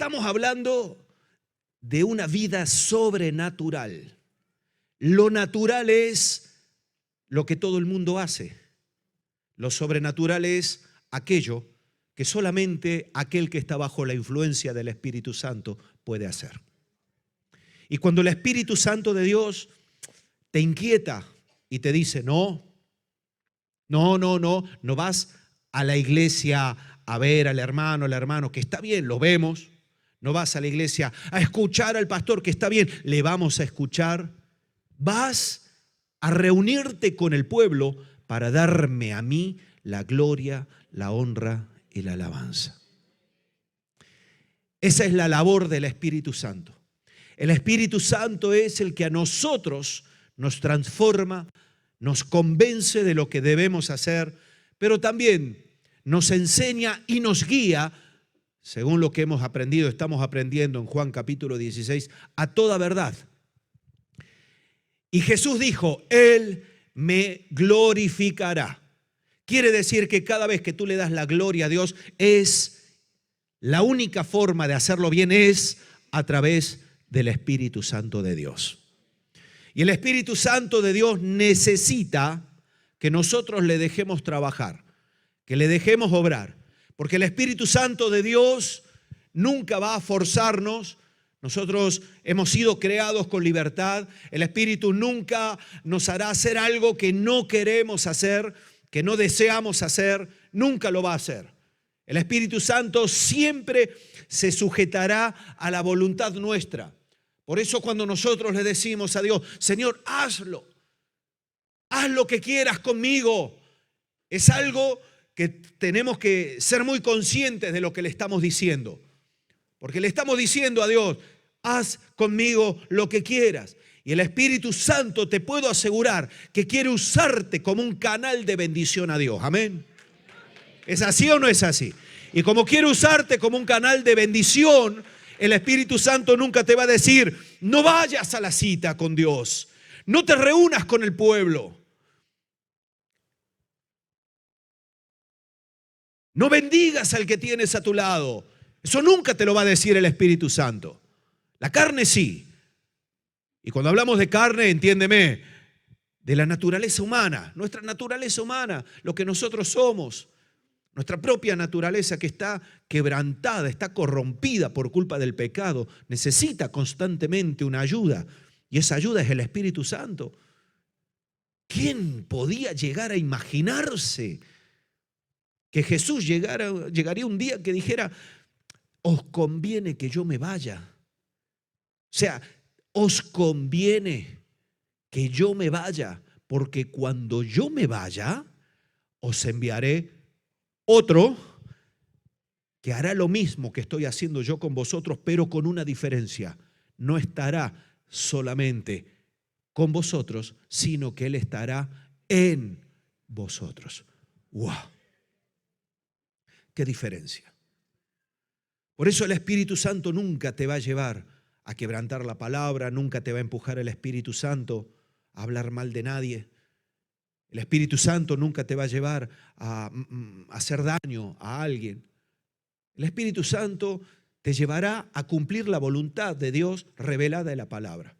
estamos hablando de una vida sobrenatural. Lo natural es lo que todo el mundo hace. Lo sobrenatural es aquello que solamente aquel que está bajo la influencia del Espíritu Santo puede hacer. Y cuando el Espíritu Santo de Dios te inquieta y te dice, no vas a la iglesia a ver al hermano, que está bien, lo vemos. No vas a la iglesia a escuchar al pastor, que está bien, le vamos a escuchar. Vas a reunirte con el pueblo para darme a mí la gloria, la honra y la alabanza. Esa es la labor del Espíritu Santo. El Espíritu Santo es el que a nosotros nos transforma, nos convence de lo que debemos hacer, pero también nos enseña y nos guía, según lo que hemos aprendido, estamos aprendiendo en Juan capítulo 16, a toda verdad. Y Jesús dijo, Él me glorificará. Quiere decir que cada vez que tú le das la gloria a Dios, la única forma de hacerlo bien es a través del Espíritu Santo de Dios. Y el Espíritu Santo de Dios necesita que nosotros le dejemos trabajar, que le dejemos obrar. Porque el Espíritu Santo de Dios nunca va a forzarnos. Nosotros hemos sido creados con libertad. El Espíritu nunca nos hará hacer algo que no queremos hacer, que no deseamos hacer. Nunca lo va a hacer. El Espíritu Santo siempre se sujetará a la voluntad nuestra. Por eso cuando nosotros le decimos a Dios, Señor, hazlo. Haz lo que quieras conmigo. Es algo que tenemos que ser muy conscientes de lo que le estamos diciendo. Porque le estamos diciendo a Dios, haz conmigo lo que quieras. Y el Espíritu Santo, te puedo asegurar que quiere usarte como un canal de bendición a Dios. Amén. ¿Es así o no es así? Y como quiere usarte como un canal de bendición, el Espíritu Santo nunca te va a decir, no vayas a la cita con Dios, no te reúnas con el pueblo, no bendigas al que tienes a tu lado. Eso nunca te lo va a decir el Espíritu Santo. La carne sí. Y cuando hablamos de carne, entiéndeme, de la naturaleza humana, nuestra naturaleza humana, lo que nosotros somos, nuestra propia naturaleza que está quebrantada, está corrompida por culpa del pecado, necesita constantemente una ayuda. Y esa ayuda es el Espíritu Santo. ¿Quién podía llegar a imaginarse que Jesús llegaría un día que dijera, os conviene que yo me vaya? O sea, os conviene que yo me vaya, porque cuando yo me vaya, os enviaré otro que hará lo mismo que estoy haciendo yo con vosotros, pero con una diferencia. No estará solamente con vosotros, sino que Él estará en vosotros. ¡Wow! ¡Qué diferencia! Por eso el Espíritu Santo nunca te va a llevar a quebrantar la palabra, nunca te va a empujar el Espíritu Santo a hablar mal de nadie. El Espíritu Santo nunca te va a llevar a hacer daño a alguien. El Espíritu Santo te llevará a cumplir la voluntad de Dios revelada en la palabra.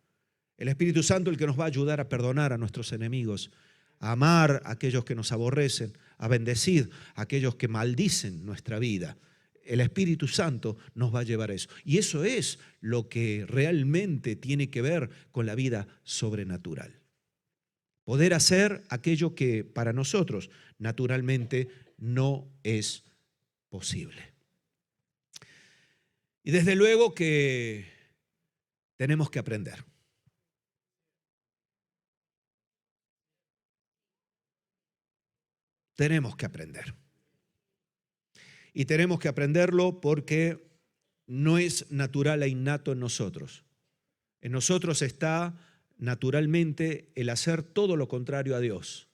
El Espíritu Santo es el que nos va a ayudar a perdonar a nuestros enemigos, a amar a aquellos que nos aborrecen, a bendecir a aquellos que maldicen nuestra vida. El Espíritu Santo nos va a llevar a eso. Y eso es lo que realmente tiene que ver con la vida sobrenatural. Poder hacer aquello que para nosotros naturalmente no es posible. Y desde luego que tenemos que aprender. Tenemos que aprender. Y tenemos que aprenderlo porque no es natural e innato en nosotros. En nosotros está naturalmente el hacer todo lo contrario a Dios.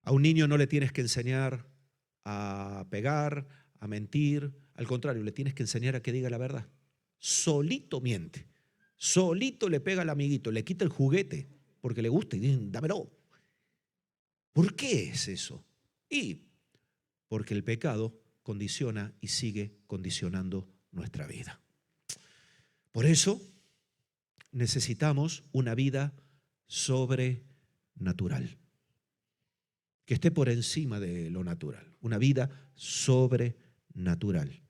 A un niño no le tienes que enseñar a pegar, a mentir. Al contrario, le tienes que enseñar a que diga la verdad. Solito miente. Solito le pega al amiguito, le quita el juguete porque le gusta y dice, dámelo. ¿Por qué es eso? Y porque el pecado condiciona y sigue condicionando nuestra vida. Por eso necesitamos una vida sobrenatural, que esté por encima de lo natural, una vida sobrenatural.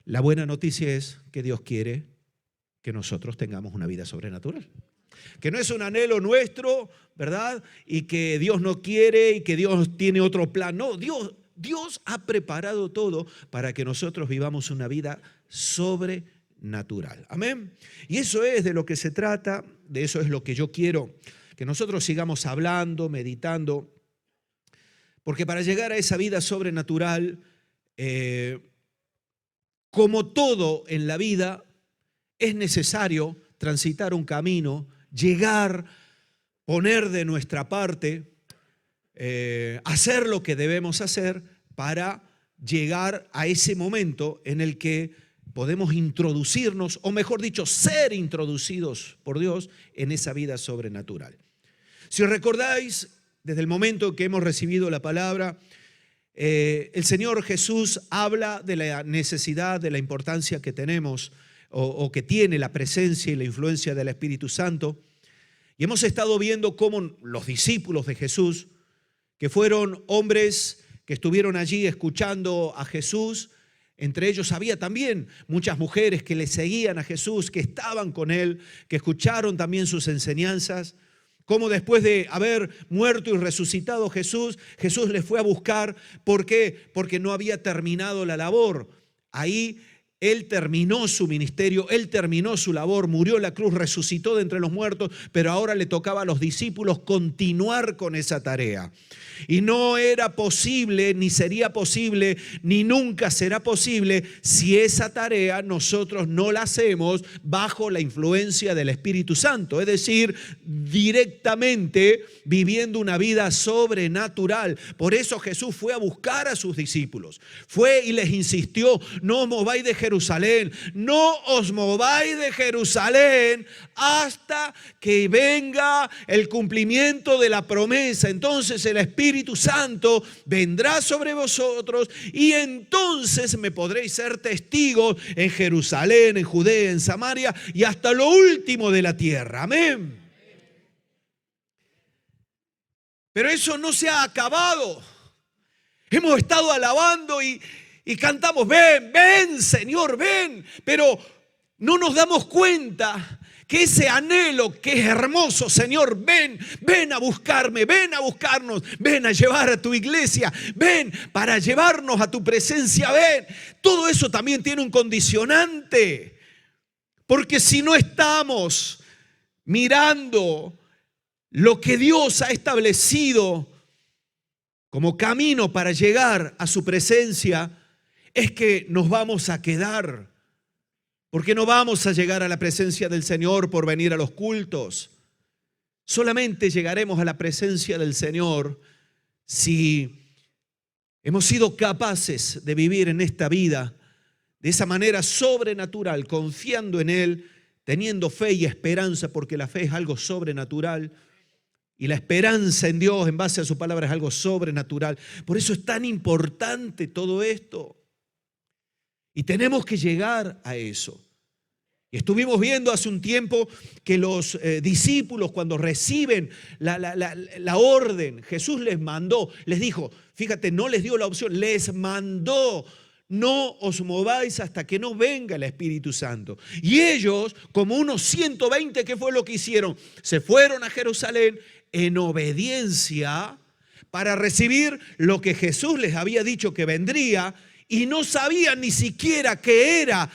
La buena noticia es que Dios quiere que nosotros tengamos una vida sobrenatural. Que no es un anhelo nuestro, ¿verdad? Y que Dios no quiere y que Dios tiene otro plan. No, Dios ha preparado todo para que nosotros vivamos una vida sobrenatural. Amén. Y eso es de lo que se trata, de eso es lo que yo quiero, que nosotros sigamos hablando, meditando, porque para llegar a esa vida sobrenatural, como todo en la vida, es necesario transitar un camino, llegar, poner de nuestra parte, hacer lo que debemos hacer para llegar a ese momento en el que podemos introducirnos, o mejor dicho, ser introducidos por Dios en esa vida sobrenatural. Si os recordáis, desde el momento que hemos recibido la palabra, el Señor Jesús habla de la necesidad, de la importancia que tenemos o que tiene la presencia y la influencia del Espíritu Santo. Y hemos estado viendo cómo los discípulos de Jesús, que fueron hombres que estuvieron allí escuchando a Jesús, entre ellos había también muchas mujeres que le seguían a Jesús, que estaban con él, que escucharon también sus enseñanzas. Cómo después de haber muerto y resucitado Jesús les fue a buscar. ¿Por qué? Porque no había terminado la labor. Ahí Él terminó su ministerio, Él terminó su labor, murió en la cruz, resucitó de entre los muertos, pero ahora le tocaba a los discípulos continuar con esa tarea. Y no era posible, ni sería posible, ni nunca será posible si esa tarea nosotros no la hacemos bajo la influencia del Espíritu Santo. Es decir, directamente viviendo una vida sobrenatural. Por eso Jesús fue a buscar a sus discípulos. Fue y les insistió: no os mováis de Jerusalén, no os mováis de Jerusalén hasta que venga el cumplimiento de la promesa. Entonces el Espíritu Santo vendrá sobre vosotros y entonces me podréis ser testigos en Jerusalén, en Judea, en Samaria y hasta lo último de la tierra. Amén. Pero eso no se ha acabado. Hemos estado alabando y cantamos: ven, ven, Señor, ven. Pero no nos damos cuenta que ese anhelo que es hermoso: Señor, ven, ven a buscarme, ven a buscarnos, ven a llevar a tu iglesia, ven para llevarnos a tu presencia, ven. Todo eso también tiene un condicionante. Porque si no estamos mirando lo que Dios ha establecido como camino para llegar a su presencia, es que nos vamos a quedar. Porque no vamos a llegar a la presencia del Señor por venir a los cultos. Solamente llegaremos a la presencia del Señor si hemos sido capaces de vivir en esta vida de esa manera sobrenatural, confiando en Él, teniendo fe y esperanza, porque la fe es algo sobrenatural. Y la esperanza en Dios en base a su palabra es algo sobrenatural. Por eso es tan importante todo esto. Y tenemos que llegar a eso. Y estuvimos viendo hace un tiempo que los discípulos, cuando reciben la orden, Jesús les mandó, les dijo, fíjate, no les dio la opción, les mandó: no os mováis hasta que no venga el Espíritu Santo. Y ellos, como unos 120, ¿qué fue lo que hicieron? Se fueron a Jerusalén en obediencia para recibir lo que Jesús les había dicho que vendría, y no sabían ni siquiera qué era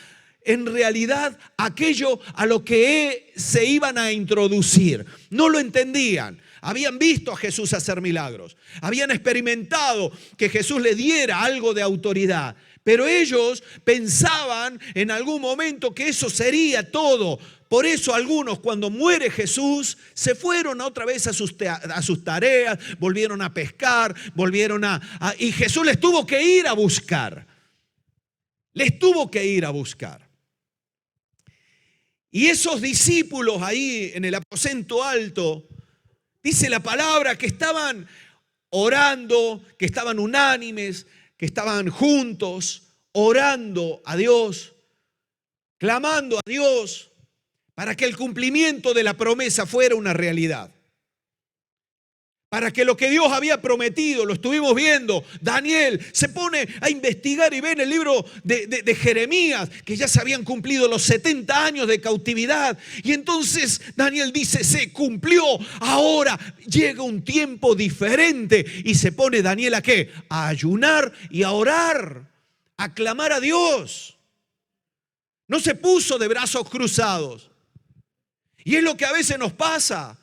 en realidad aquello a lo que se iban a introducir. No lo entendían. Habían visto a Jesús hacer milagros, habían experimentado que Jesús le diera algo de autoridad, pero ellos pensaban en algún momento que eso sería todo. Por eso algunos, cuando muere Jesús, se fueron otra vez a sus tareas, volvieron a pescar, y Jesús les tuvo que ir a buscar. Les tuvo que ir a buscar. Y esos discípulos ahí en el aposento alto, dice la palabra que estaban orando, que estaban unánimes, que estaban juntos, orando a Dios, clamando a Dios para que el cumplimiento de la promesa fuera una realidad. Para que lo que Dios había prometido, lo estuvimos viendo. Daniel se pone a investigar y ve en el libro de Jeremías que ya se habían cumplido los 70 años de cautividad. Y entonces Daniel dice, se cumplió, ahora llega un tiempo diferente. Y se pone Daniel ¿a qué? A ayunar y a orar, a clamar a Dios. No se puso de brazos cruzados. Y es lo que a veces nos pasa.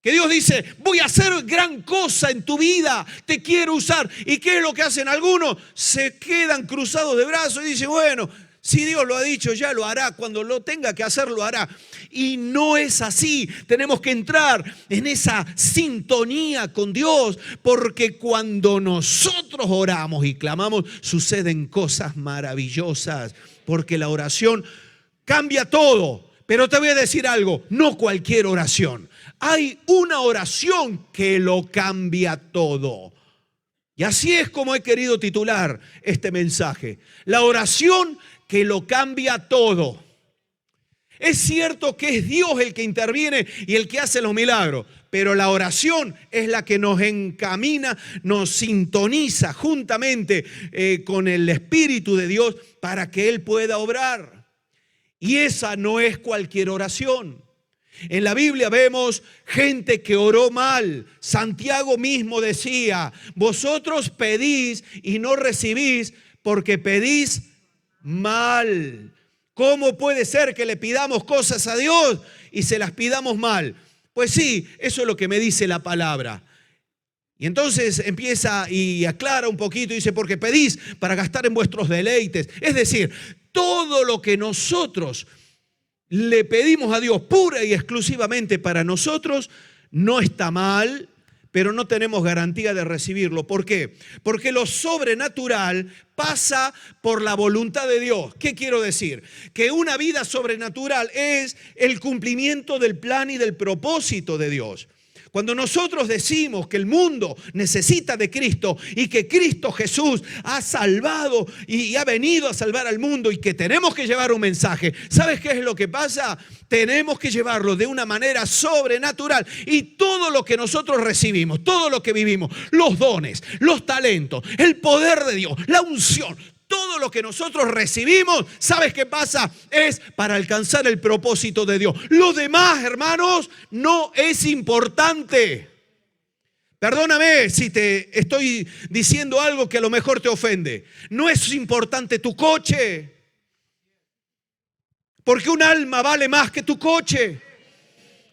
Que Dios dice, voy a hacer gran cosa en tu vida, te quiero usar. ¿Y qué es lo que hacen algunos? Se quedan cruzados de brazos y dicen, bueno, si Dios lo ha dicho ya lo hará, cuando lo tenga que hacer lo hará. Y no es así, tenemos que entrar en esa sintonía con Dios, porque cuando nosotros oramos y clamamos, suceden cosas maravillosas, porque la oración cambia todo. Pero te voy a decir algo, no cualquier oración. Hay una oración que lo cambia todo. Y así es como he querido titular este mensaje. La oración que lo cambia todo. Es cierto que es Dios el que interviene y el que hace los milagros, pero la oración es la que nos encamina, nos sintoniza juntamente con el Espíritu de Dios para que Él pueda obrar. Y esa no es cualquier oración. En la Biblia vemos gente que oró mal. Santiago mismo decía, vosotros pedís y no recibís porque pedís mal. ¿Cómo puede ser que le pidamos cosas a Dios y se las pidamos mal? Pues sí, eso es lo que me dice la palabra. Y entonces empieza y aclara un poquito y dice, porque pedís para gastar en vuestros deleites. Es decir, todo lo que nosotros le pedimos a Dios pura y exclusivamente para nosotros, no está mal, pero no tenemos garantía de recibirlo. ¿Por qué? Porque lo sobrenatural pasa por la voluntad de Dios. ¿Qué quiero decir? Que una vida sobrenatural es el cumplimiento del plan y del propósito de Dios. Cuando nosotros decimos que el mundo necesita de Cristo y que Cristo Jesús ha salvado y ha venido a salvar al mundo y que tenemos que llevar un mensaje, ¿sabes qué es lo que pasa? Tenemos que llevarlo de una manera sobrenatural y todo lo que nosotros recibimos, todo lo que vivimos, los dones, los talentos, el poder de Dios, la unción, todo lo que nosotros recibimos, ¿sabes qué pasa? Es para alcanzar el propósito de Dios. Lo demás, hermanos, no es importante. Perdóname si te estoy diciendo algo que a lo mejor te ofende. No es importante tu coche, porque un alma vale más que tu coche.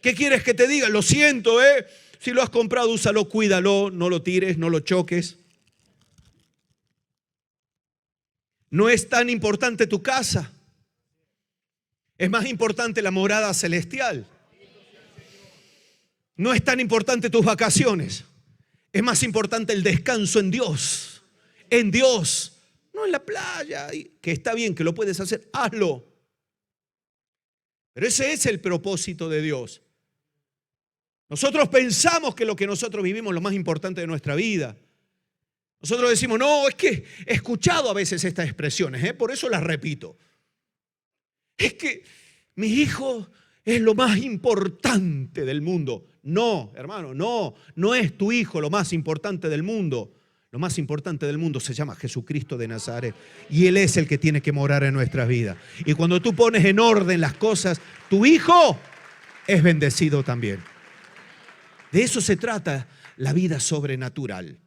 ¿Qué quieres que te diga? Lo siento, si lo has comprado, úsalo, cuídalo, no lo tires, no lo choques. No es tan importante tu casa. Es más importante la morada celestial. No es tan importante tus vacaciones. Es más importante el descanso en Dios. En Dios. No en la playa. Que está bien, que lo puedes hacer. Hazlo. Pero ese es el propósito de Dios. Nosotros pensamos que lo que nosotros vivimos es lo más importante de nuestra vida. Nosotros decimos, no, es que he escuchado a veces estas expresiones, por eso las repito. Es que mi hijo es lo más importante del mundo. No, hermano, no es tu hijo lo más importante del mundo. Lo más importante del mundo se llama Jesucristo de Nazaret. Y Él es el que tiene que morar en nuestras vidas. Y cuando tú pones en orden las cosas, tu hijo es bendecido también. De eso se trata la vida sobrenatural.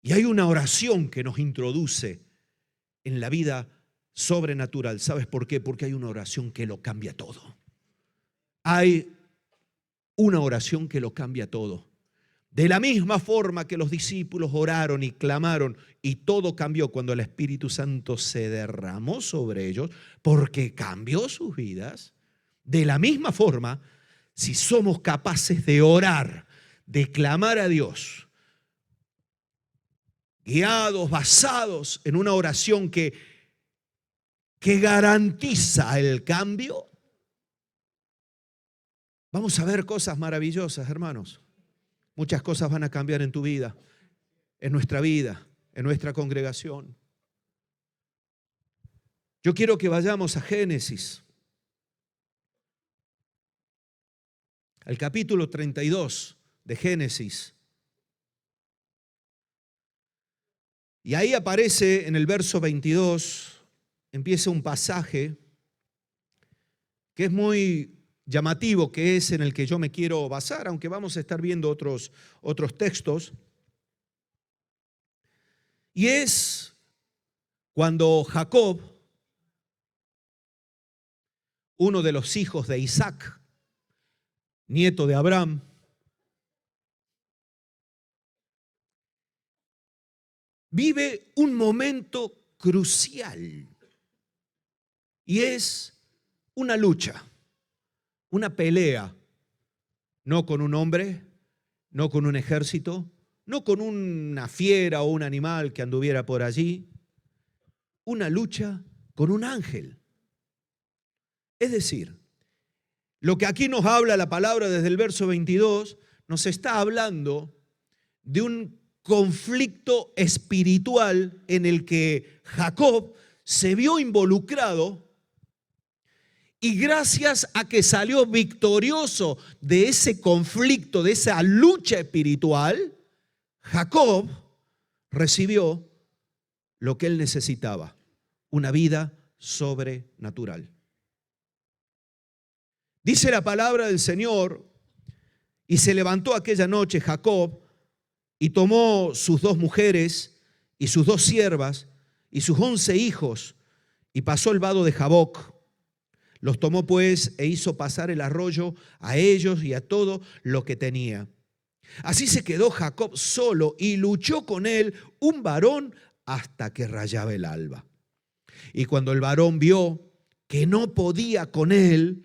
Y hay una oración que nos introduce en la vida sobrenatural. ¿Sabes por qué? Porque hay una oración que lo cambia todo. Hay una oración que lo cambia todo. De la misma forma que los discípulos oraron y clamaron y todo cambió cuando el Espíritu Santo se derramó sobre ellos, porque cambió sus vidas. De la misma forma, si somos capaces de orar, de clamar a Dios, guiados, basados en una oración que garantiza el cambio, vamos a ver cosas maravillosas, hermanos. Muchas cosas van a cambiar en tu vida. en nuestra vida, en nuestra congregación. Yo quiero que vayamos a Génesis, al capítulo 32 de Génesis. Y ahí aparece en el verso 22, empieza un pasaje que es muy llamativo, que es en el que yo me quiero basar, aunque vamos a estar viendo otros textos. Y es cuando Jacob, uno de los hijos de Isaac, nieto de Abraham, vive un momento crucial y es una lucha, una pelea, no con un hombre, no con un ejército, no con una fiera o un animal que anduviera por allí, una lucha con un ángel. Es decir, lo que aquí nos habla la palabra desde el verso 22, nos está hablando de un conflicto espiritual en el que Jacob se vio involucrado, y gracias a que salió victorioso de ese conflicto, de esa lucha espiritual, Jacob recibió lo que él necesitaba, una vida sobrenatural. Dice la palabra del Señor, y se levantó aquella noche Jacob y tomó sus 2 mujeres y sus 2 siervas y sus 11 hijos y pasó el vado de Jaboc. Los tomó pues e hizo pasar el arroyo a ellos y a todo lo que tenía. Así se quedó Jacob solo y luchó con él un varón hasta que rayaba el alba. Y cuando el varón vio que no podía con él,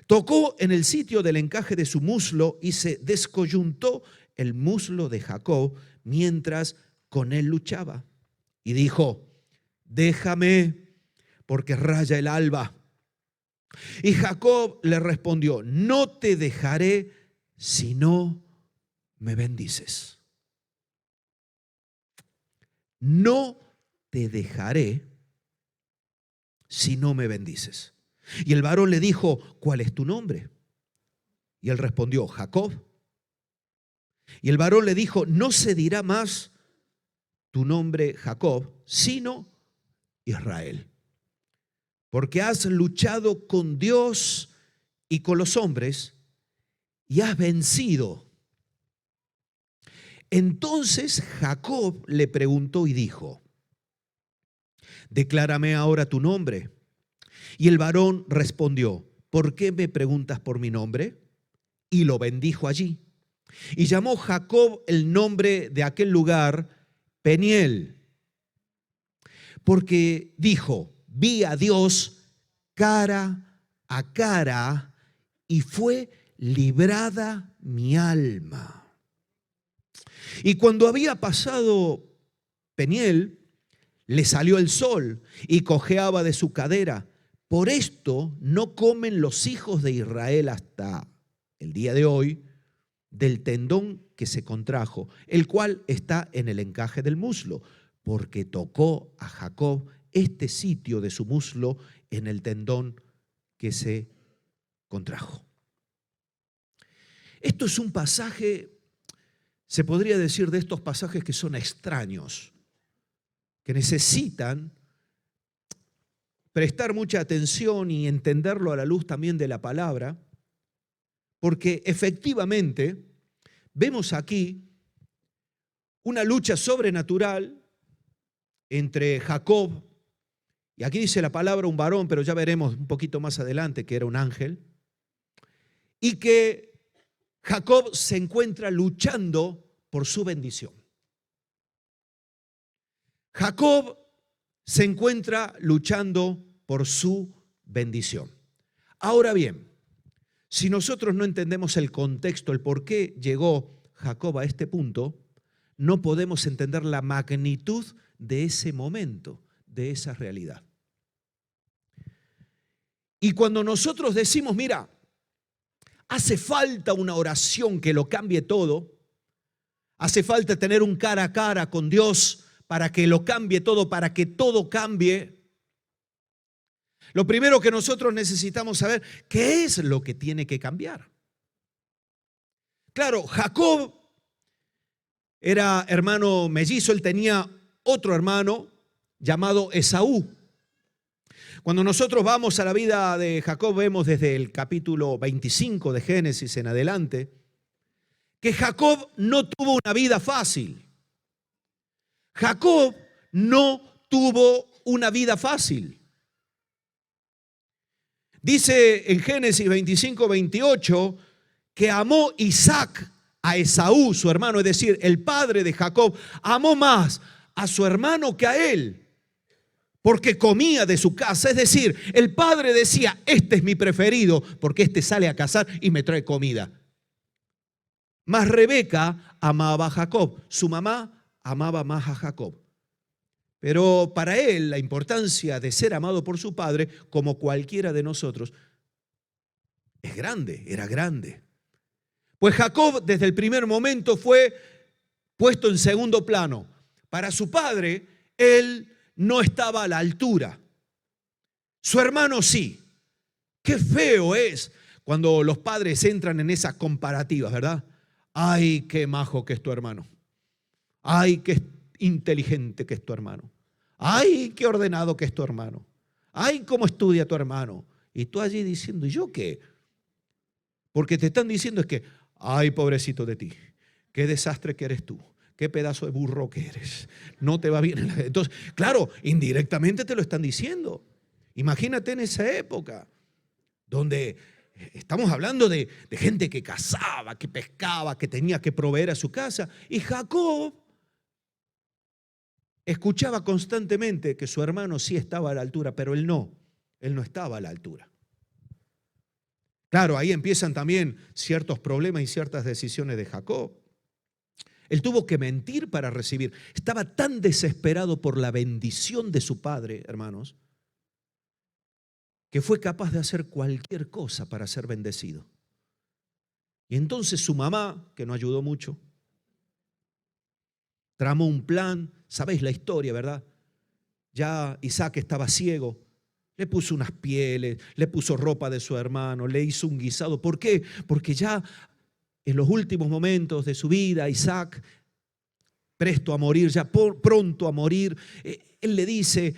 tocó en el sitio del encaje de su muslo y se descoyuntó el muslo de Jacob mientras con él luchaba. Y dijo: déjame, porque raya el alba. Y Jacob le respondió: no te dejaré si no me bendices. No te dejaré si no me bendices. Y el varón le dijo: ¿cuál es tu nombre? Y él respondió: Jacob. Y el varón le dijo: no se dirá más tu nombre Jacob, sino Israel, porque has luchado con Dios y con los hombres y has vencido. Entonces Jacob le preguntó y dijo: declárame ahora tu nombre. Y el varón respondió: ¿por qué me preguntas por mi nombre? Y lo bendijo allí. Y llamó Jacob el nombre de aquel lugar Peniel, porque dijo: vi a Dios cara a cara y fue librada mi alma. Y cuando había pasado Peniel, le salió el sol y cojeaba de su cadera. Por esto no comen los hijos de Israel hasta el día de hoy del tendón que se contrajo, el cual está en el encaje del muslo, porque tocó a Jacob este sitio de su muslo en el tendón que se contrajo. Esto es un pasaje, se podría decir, de estos pasajes que son extraños, que necesitan prestar mucha atención y entenderlo a la luz también de la palabra, porque efectivamente vemos aquí una lucha sobrenatural entre Jacob, y aquí dice la palabra un varón, pero ya veremos un poquito más adelante que era un ángel, y que Jacob se encuentra luchando por su bendición. Jacob se encuentra luchando por su bendición. Ahora bien, si nosotros no entendemos el contexto, el por qué llegó Jacob a este punto, no podemos entender la magnitud de ese momento, de esa realidad. Y cuando nosotros decimos: mira, hace falta una oración que lo cambie todo, Hace falta tener un cara a cara con Dios para que lo cambie todo, para que todo cambie. Lo primero que nosotros necesitamos saber, ¿qué es lo que tiene que cambiar? Claro, Jacob era hermano mellizo, él tenía otro hermano llamado Esaú. Cuando nosotros vamos a la vida de Jacob, vemos desde el capítulo 25 de Génesis en adelante, que Jacob no tuvo una vida fácil. Jacob no tuvo una vida fácil. Dice en Génesis 25, 28, que amó Isaac a Esaú, su hermano, es decir, el padre de Jacob, amó más a su hermano que a él, porque comía de su casa. Es decir, el padre decía, este es mi preferido, porque este sale a cazar y me trae comida. Mas Rebeca amaba a Jacob, su mamá amaba más a Jacob. Pero para él la importancia de ser amado por su padre, como cualquiera de nosotros, es grande, era grande. Pues Jacob desde el primer momento fue puesto en segundo plano. Para su padre, él no estaba a la altura. Su hermano sí. Qué feo es cuando los padres entran en esas comparativas, ¿verdad? Ay, qué majo que es tu hermano. Ay, qué inteligente que es tu hermano. Ay, qué ordenado que es tu hermano. Ay, cómo estudia tu hermano. Y tú allí diciendo, ¿y yo qué? Porque te están diciendo es que, ay, pobrecito de ti, qué desastre que eres tú, qué pedazo de burro que eres, no te va bien. Entonces, claro, indirectamente te lo están diciendo. Imagínate en esa época, donde estamos hablando de gente que cazaba, que pescaba, que tenía que proveer a su casa. Y Jacob escuchaba constantemente que su hermano sí estaba a la altura, pero él no estaba a la altura. Claro, ahí empiezan también ciertos problemas y ciertas decisiones de Jacob. Él tuvo que mentir para recibir. Estaba tan desesperado por la bendición de su padre, hermanos, que fue capaz de hacer cualquier cosa para ser bendecido. Y entonces su mamá, que no ayudó mucho, tramó un plan. Sabéis la historia, ¿verdad? Ya Isaac estaba ciego. Le puso unas pieles, le puso ropa de su hermano, le hizo un guisado. ¿Por qué? Porque ya en los últimos momentos de su vida, Isaac, presto a morir, ya pronto a morir, él le dice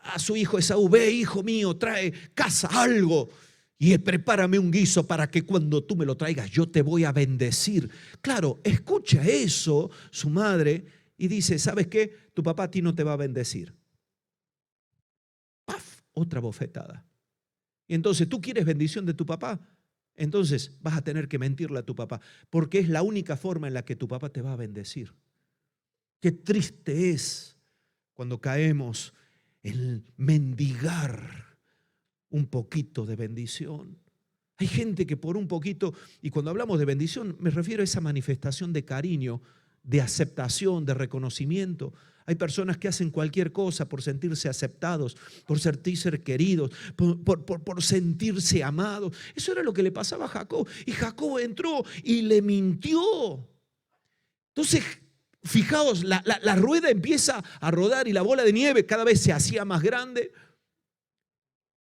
a su hijo Esaú, ve, hijo mío, trae, caza algo y prepárame un guiso para que cuando tú me lo traigas yo te voy a bendecir. Claro, escucha eso su madre y dice, ¿sabes qué? Tu papá a ti no te va a bendecir. ¡Paf! Otra bofetada. Y entonces, ¿tú quieres bendición de tu papá? Entonces vas a tener que mentirle a tu papá, porque es la única forma en la que tu papá te va a bendecir. Qué triste es cuando caemos en mendigar un poquito de bendición. Hay gente que por un poquito, y cuando hablamos de bendición me refiero a esa manifestación de cariño, de aceptación, de reconocimiento. Hay personas que hacen cualquier cosa por sentirse aceptados, por sentirse queridos, por sentirse amados. Eso era lo que le pasaba a Jacob. Y Jacob entró y le mintió. Entonces, fijaos, la rueda empieza a rodar y la bola de nieve cada vez se hacía más grande.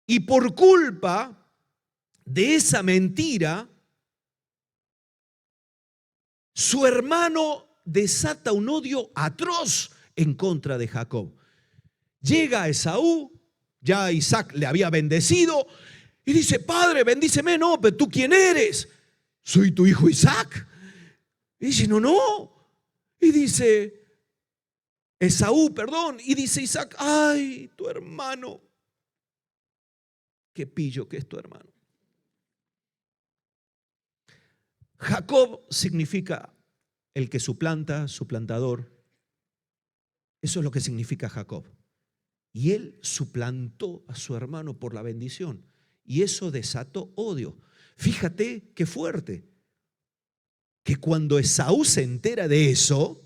Y por culpa de esa mentira, su hermano desata un odio atroz en contra de Jacob. Llega Esaú, ya Isaac le había bendecido, y dice, padre, bendíceme. No, pero ¿tú quién eres? Soy tu hijo Isaac. Y dice, no. Y dice, Esaú, perdón, y dice Isaac, ay, tu hermano. Qué pillo que es tu hermano. Jacob significa el que suplanta, suplantador. Eso es lo que significa Jacob. Y él suplantó a su hermano por la bendición. Y eso desató odio. Fíjate qué fuerte. Que cuando Esaú se entera de eso,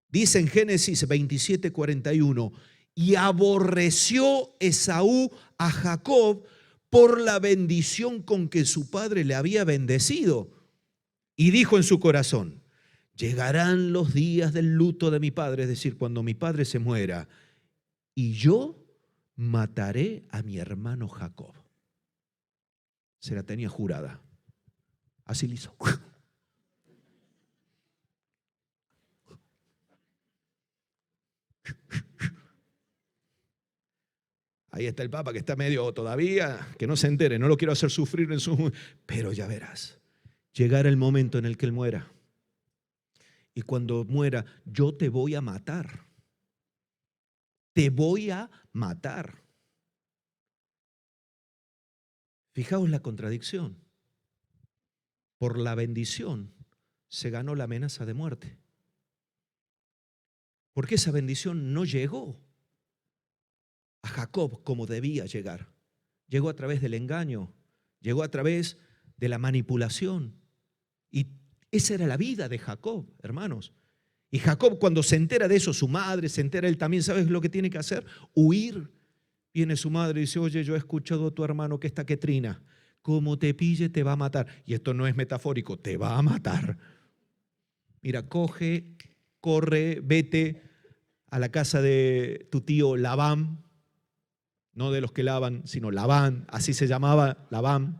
dice en Génesis 27, 41, y aborreció Esaú a Jacob por la bendición con que su padre le había bendecido. Y dijo en su corazón, llegarán los días del luto de mi padre, es decir, cuando mi padre se muera, y yo mataré a mi hermano Jacob. Se la tenía jurada. Así le hizo. Ahí está el Papa que está medio todavía, que no se entere, no lo quiero hacer sufrir en su... Pero ya verás, llegará el momento en el que él muera. Y cuando muera, yo te voy a matar. Te voy a matar. Fijaos la contradicción. Por la bendición se ganó la amenaza de muerte. Porque esa bendición no llegó a Jacob como debía llegar. Llegó a través del engaño, llegó a través de la manipulación. Y esa era la vida de Jacob, hermanos. Y Jacob, cuando se entera de eso, su madre se entera, él también, ¿sabes lo que tiene que hacer? Huir. Viene su madre y dice, oye, yo he escuchado a tu hermano que está que trina. Como te pille, te va a matar. Y esto no es metafórico, te va a matar. Mira, coge, corre, vete a la casa de tu tío Labán, no de los que lavan, sino Labán, así se llamaba Labán.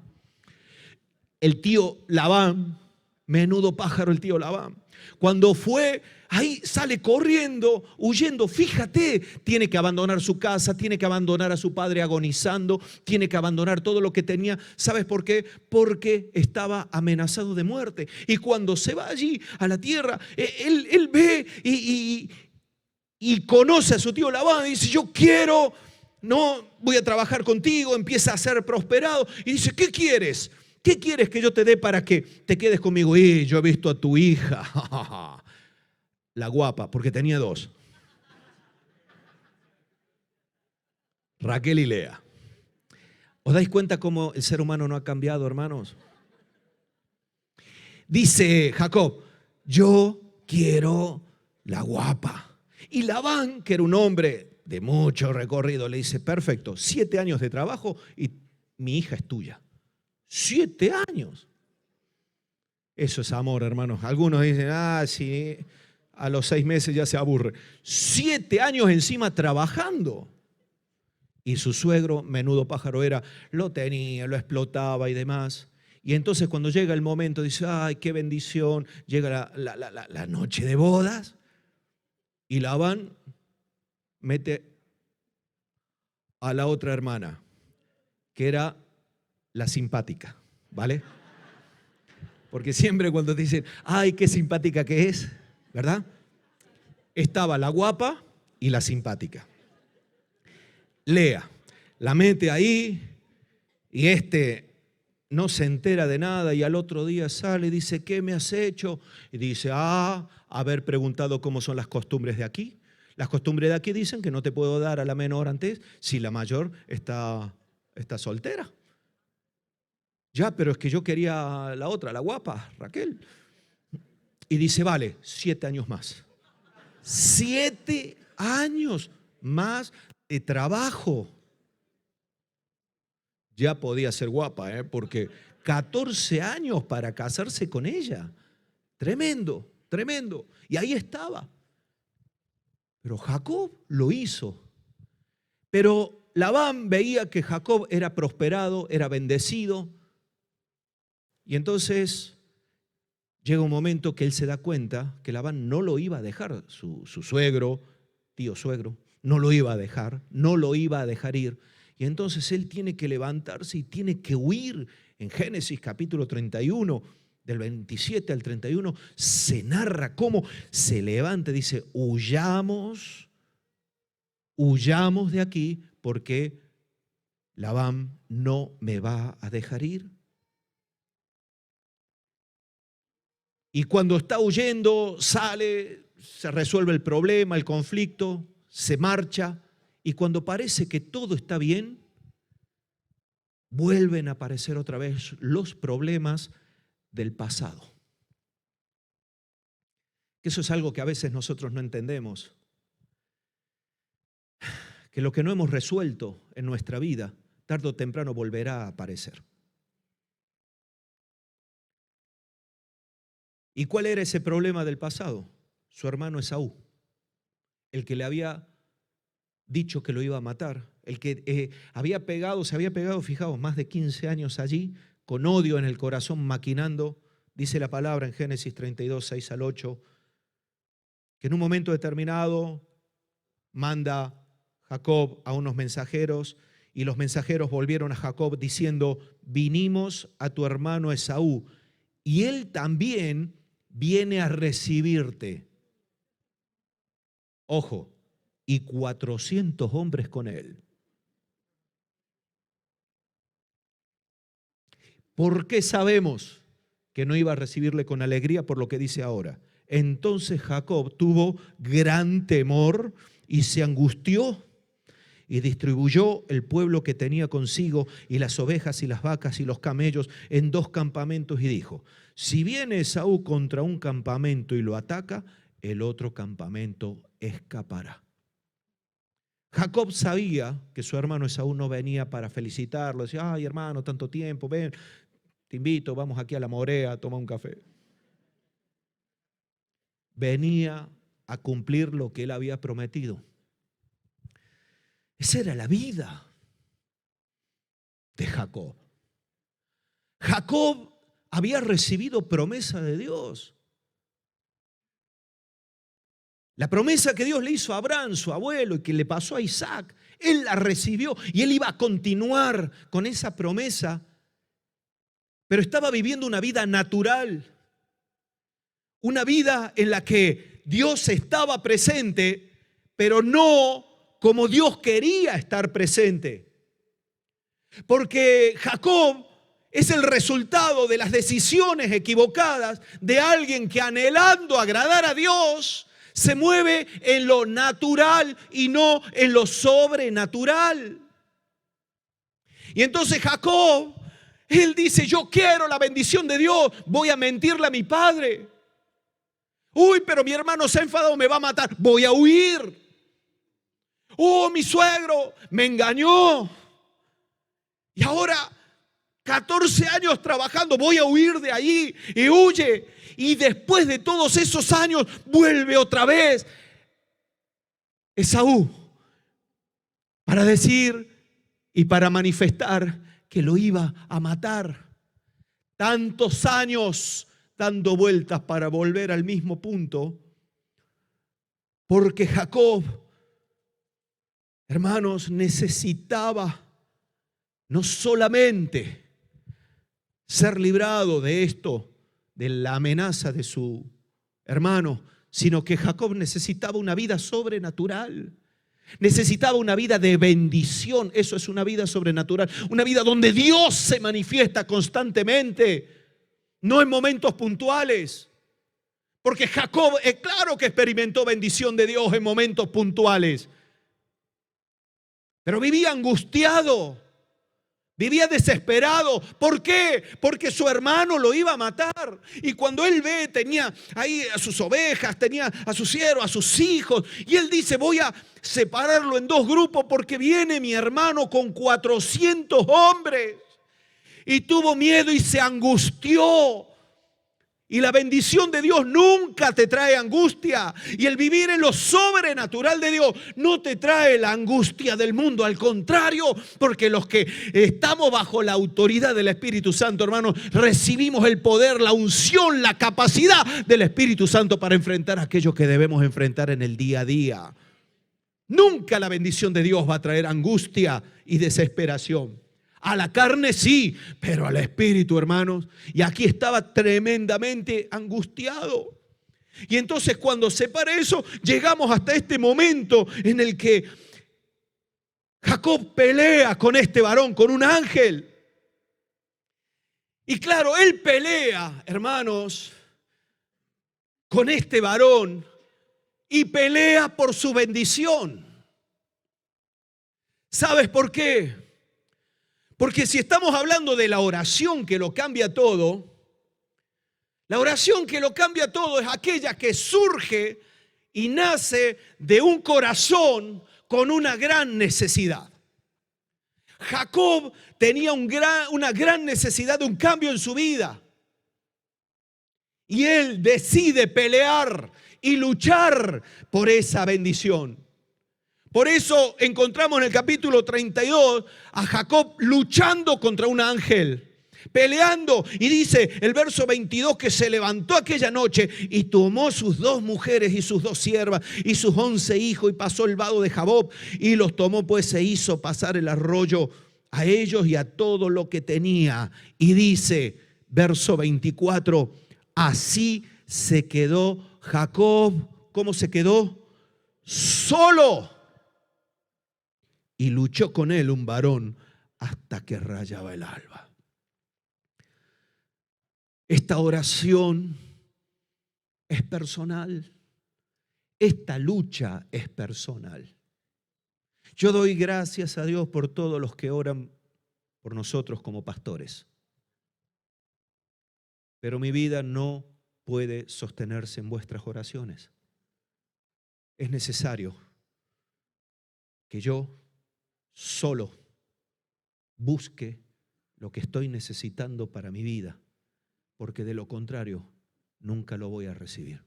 El tío Labán, menudo pájaro el tío Labán. Cuando fue, ahí sale corriendo, huyendo. Fíjate, tiene que abandonar su casa, tiene que abandonar a su padre agonizando, tiene que abandonar todo lo que tenía. ¿Sabes por qué? Porque estaba amenazado de muerte. Y cuando se va allí a la tierra, él ve y conoce a su tío Labán y dice, yo quiero, no voy a trabajar contigo, empieza a ser prosperado. Y dice, ¿qué quieres? ¿Qué quieres que yo te dé para que te quedes conmigo? Y yo he visto a tu hija, la guapa, porque tenía dos, Raquel y Lea. ¿Os dais cuenta cómo el ser humano no ha cambiado, hermanos? Dice Jacob, yo quiero la guapa. Y Labán, que era un hombre de mucho recorrido, le dice, perfecto, 7 años de trabajo y mi hija es tuya. 7 años. Eso es amor, hermanos. Algunos dicen, sí, a los 6 meses ya se aburre. 7 años encima trabajando. Y su suegro, menudo pájaro era, lo tenía, lo explotaba y demás. Y entonces cuando llega el momento, dice, ay, qué bendición, llega la noche de bodas. Y Labán mete a la otra hermana, que era la simpática, ¿vale? Porque siempre cuando te dicen, ay, qué simpática que es, ¿verdad? Estaba la guapa y la simpática. Lea, la mete ahí y no se entera de nada y al otro día sale y dice, ¿qué me has hecho? Y dice, haber preguntado cómo son las costumbres de aquí. Las costumbres de aquí dicen que no te puedo dar a la menor antes si la mayor está soltera. Ya, pero es que yo quería la otra, la guapa, Raquel. Y dice, vale, 7 años más. 7 años más de trabajo. Ya podía ser guapa, porque 14 años para casarse con ella. Tremendo, tremendo. Y ahí estaba. Pero Jacob lo hizo. Pero Labán veía que Jacob era prosperado, era bendecido. Y entonces llega un momento que él se da cuenta que Labán no lo iba a dejar, su suegro, tío suegro, no lo iba a dejar, no lo iba a dejar ir. Y entonces él tiene que levantarse y tiene que huir. En Génesis capítulo 31, del 27 al 31, se narra cómo se levanta, dice, huyamos de aquí porque Labán no me va a dejar ir. Y cuando está huyendo, sale, se resuelve el problema, el conflicto, se marcha. Y cuando parece que todo está bien, vuelven a aparecer otra vez los problemas del pasado. Eso es algo que a veces nosotros no entendemos. Que lo que no hemos resuelto en nuestra vida, tarde o temprano volverá a aparecer. ¿Y cuál era ese problema del pasado? Su hermano Esaú, el que le había dicho que lo iba a matar, el que se había pegado, fijaos, más de 15 años allí, con odio en el corazón, maquinando, dice la palabra en Génesis 32, 6 al 8, que en un momento determinado manda Jacob a unos mensajeros, y los mensajeros volvieron a Jacob diciendo: vinimos a tu hermano Esaú, y él también viene a recibirte. Ojo, y 400 hombres con él. ¿Por qué sabemos que no iba a recibirle con alegría? Por lo que dice ahora. Entonces Jacob tuvo gran temor y se angustió, y distribuyó el pueblo que tenía consigo y las ovejas y las vacas y los camellos en 2 campamentos, y dijo: si viene Esaú contra un campamento y lo ataca, el otro campamento escapará. Jacob sabía que su hermano Esaú no venía para felicitarlo. Decía: ay, hermano, tanto tiempo, ven, te invito, vamos aquí a la Morea a tomar un café. Venía a cumplir lo que él había prometido. Esa era la vida de Jacob. Jacob había recibido promesa de Dios. La promesa que Dios le hizo a Abraham, su abuelo, y que le pasó a Isaac, él la recibió y él iba a continuar con esa promesa, pero estaba viviendo una vida natural, una vida en la que Dios estaba presente, pero no como Dios quería estar presente. Porque Jacob es el resultado de las decisiones equivocadas de alguien que, anhelando agradar a Dios, se mueve en lo natural y no en lo sobrenatural. Y entonces Jacob, él dice: yo quiero la bendición de Dios, voy a mentirle a mi padre. Uy, pero mi hermano se ha enfadado, me va a matar, voy a huir. Oh, mi suegro me engañó. Y ahora 14 años trabajando, voy a huir de allí, y huye. Y después de todos esos años vuelve otra vez Esaú para decir y para manifestar que lo iba a matar. Tantos años dando vueltas para volver al mismo punto, porque Jacob, hermanos, necesitaba no solamente ser librado de esto, de la amenaza de su hermano, sino que Jacob necesitaba una vida sobrenatural. Necesitaba una vida de bendición. Eso es una vida sobrenatural, una vida donde Dios se manifiesta constantemente, no en momentos puntuales. Porque Jacob, es claro que experimentó bendición de Dios en momentos puntuales, pero vivía angustiado, vivía desesperado. ¿Por qué? Porque su hermano lo iba a matar. Y cuando él ve, tenía ahí a sus ovejas, tenía a sus siervos, a sus hijos. Y él dice: voy a separarlo en 2 grupos porque viene mi hermano con 400 hombres. Y tuvo miedo y se angustió. Y la bendición de Dios nunca te trae angustia. Y el vivir en lo sobrenatural de Dios no te trae la angustia del mundo. Al contrario, porque los que estamos bajo la autoridad del Espíritu Santo, hermanos, recibimos el poder, la unción, la capacidad del Espíritu Santo para enfrentar aquello que debemos enfrentar en el día a día. Nunca la bendición de Dios va a traer angustia y desesperación. A la carne sí, pero al espíritu, hermanos. Y aquí estaba tremendamente angustiado. Y entonces, cuando separa eso, llegamos hasta este momento en el que Jacob pelea con este varón, con un ángel. Y claro, él pelea, hermanos, con este varón, y pelea por su bendición. ¿Sabes por qué? Porque si estamos hablando de la oración que lo cambia todo, la oración que lo cambia todo es aquella que surge y nace de un corazón con una gran necesidad. Jacob tenía una gran necesidad de un cambio en su vida. Y él decide pelear y luchar por esa bendición. Por eso encontramos en el capítulo 32 a Jacob luchando contra un ángel, peleando. Y dice el verso 22 que se levantó aquella noche y tomó sus 2 mujeres y sus 2 siervas y sus 11 hijos y pasó el vado de Jaboc y los tomó, pues se hizo pasar el arroyo a ellos y a todo lo que tenía. Y dice, verso 24, así se quedó Jacob. ¿Cómo se quedó? Solo. Y luchó con él un varón hasta que rayaba el alba. Esta oración es personal. Esta lucha es personal. Yo doy gracias a Dios por todos los que oran por nosotros como pastores. Pero mi vida no puede sostenerse en vuestras oraciones. Es necesario que yo solo busque lo que estoy necesitando para mi vida, porque de lo contrario nunca lo voy a recibir.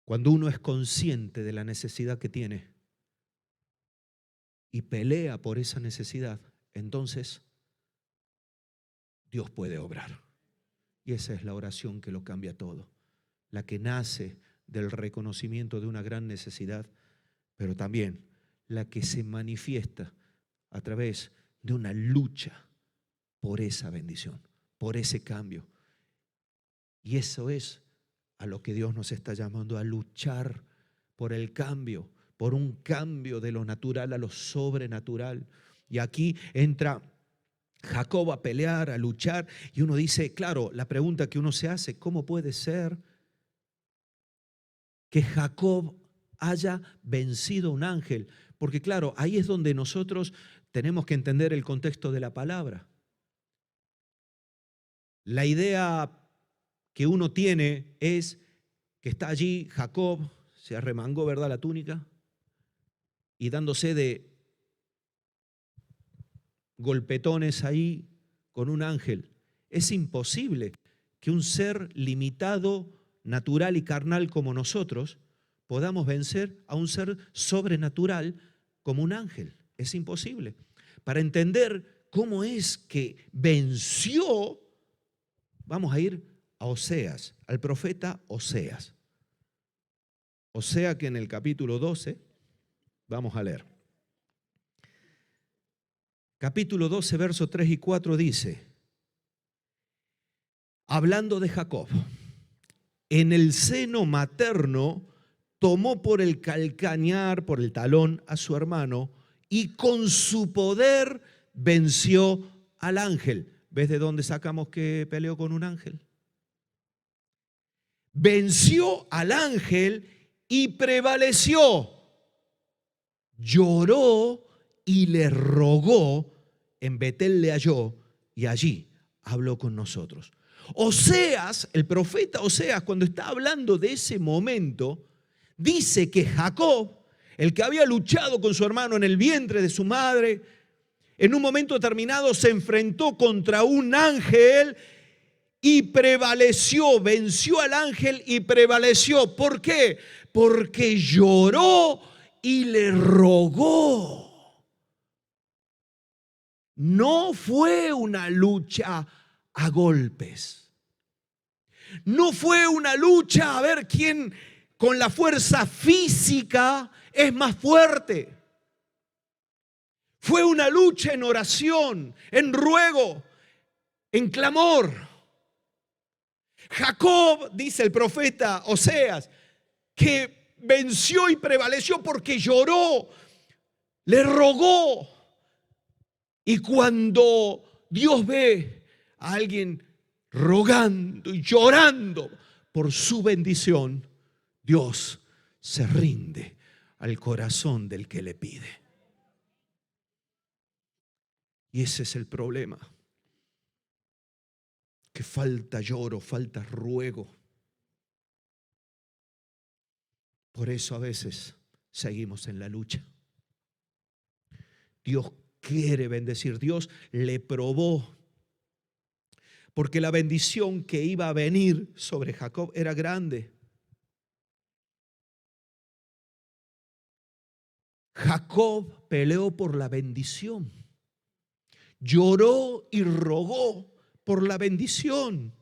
Cuando uno es consciente de la necesidad que tiene y pelea por esa necesidad, entonces Dios puede obrar. Y esa es la oración que lo cambia todo, la que nace del reconocimiento de una gran necesidad, pero también la que se manifiesta a través de una lucha por esa bendición, por ese cambio. Y eso es a lo que Dios nos está llamando, a luchar por el cambio, por un cambio de lo natural a lo sobrenatural. Y aquí entra Jacob a pelear, a luchar, y uno dice, claro, la pregunta que uno se hace, ¿cómo puede ser que Jacob haya vencido a un ángel? Porque claro, ahí es donde nosotros tenemos que entender el contexto de la palabra. La idea que uno tiene es que está allí Jacob, se arremangó, ¿verdad?, la túnica, y dándose de golpetones ahí con un ángel. Es imposible que un ser limitado, natural y carnal como nosotros podamos vencer a un ser sobrenatural como un ángel. Es imposible. Para entender cómo es que venció, vamos a ir a Oseas, al profeta Oseas. Oseas, que en el capítulo 12, vamos a leer. Capítulo 12, versos 3 y 4 dice, hablando de Jacob, en el seno materno tomó por el calcañar, por el talón a su hermano, y con su poder venció al ángel. ¿Ves de dónde sacamos que peleó con un ángel? Venció al ángel y prevaleció. Lloró y le rogó, en Betel le halló y allí habló con nosotros. Oseas, el profeta Oseas, cuando está hablando de ese momento, dice que Jacob, el que había luchado con su hermano en el vientre de su madre, en un momento determinado se enfrentó contra un ángel y prevaleció, venció al ángel y prevaleció. ¿Por qué? Porque lloró y le rogó. No fue una lucha a golpes. No fue una lucha a ver quién con la fuerza física es más fuerte. Fue una lucha en oración, en ruego, en clamor. Jacob, dice el profeta Oseas, que venció y prevaleció porque lloró, le rogó. Y cuando Dios ve a alguien rogando y llorando por su bendición, Dios se rinde al corazón del que le pide. Y ese es el problema, que falta lloro, falta ruego. Por eso a veces seguimos en la lucha. Dios quiere bendecir, Dios le probó. porque la bendición que iba a venir sobre Jacob era grande. Jacob peleó por la bendición. Lloró y rogó por la bendición.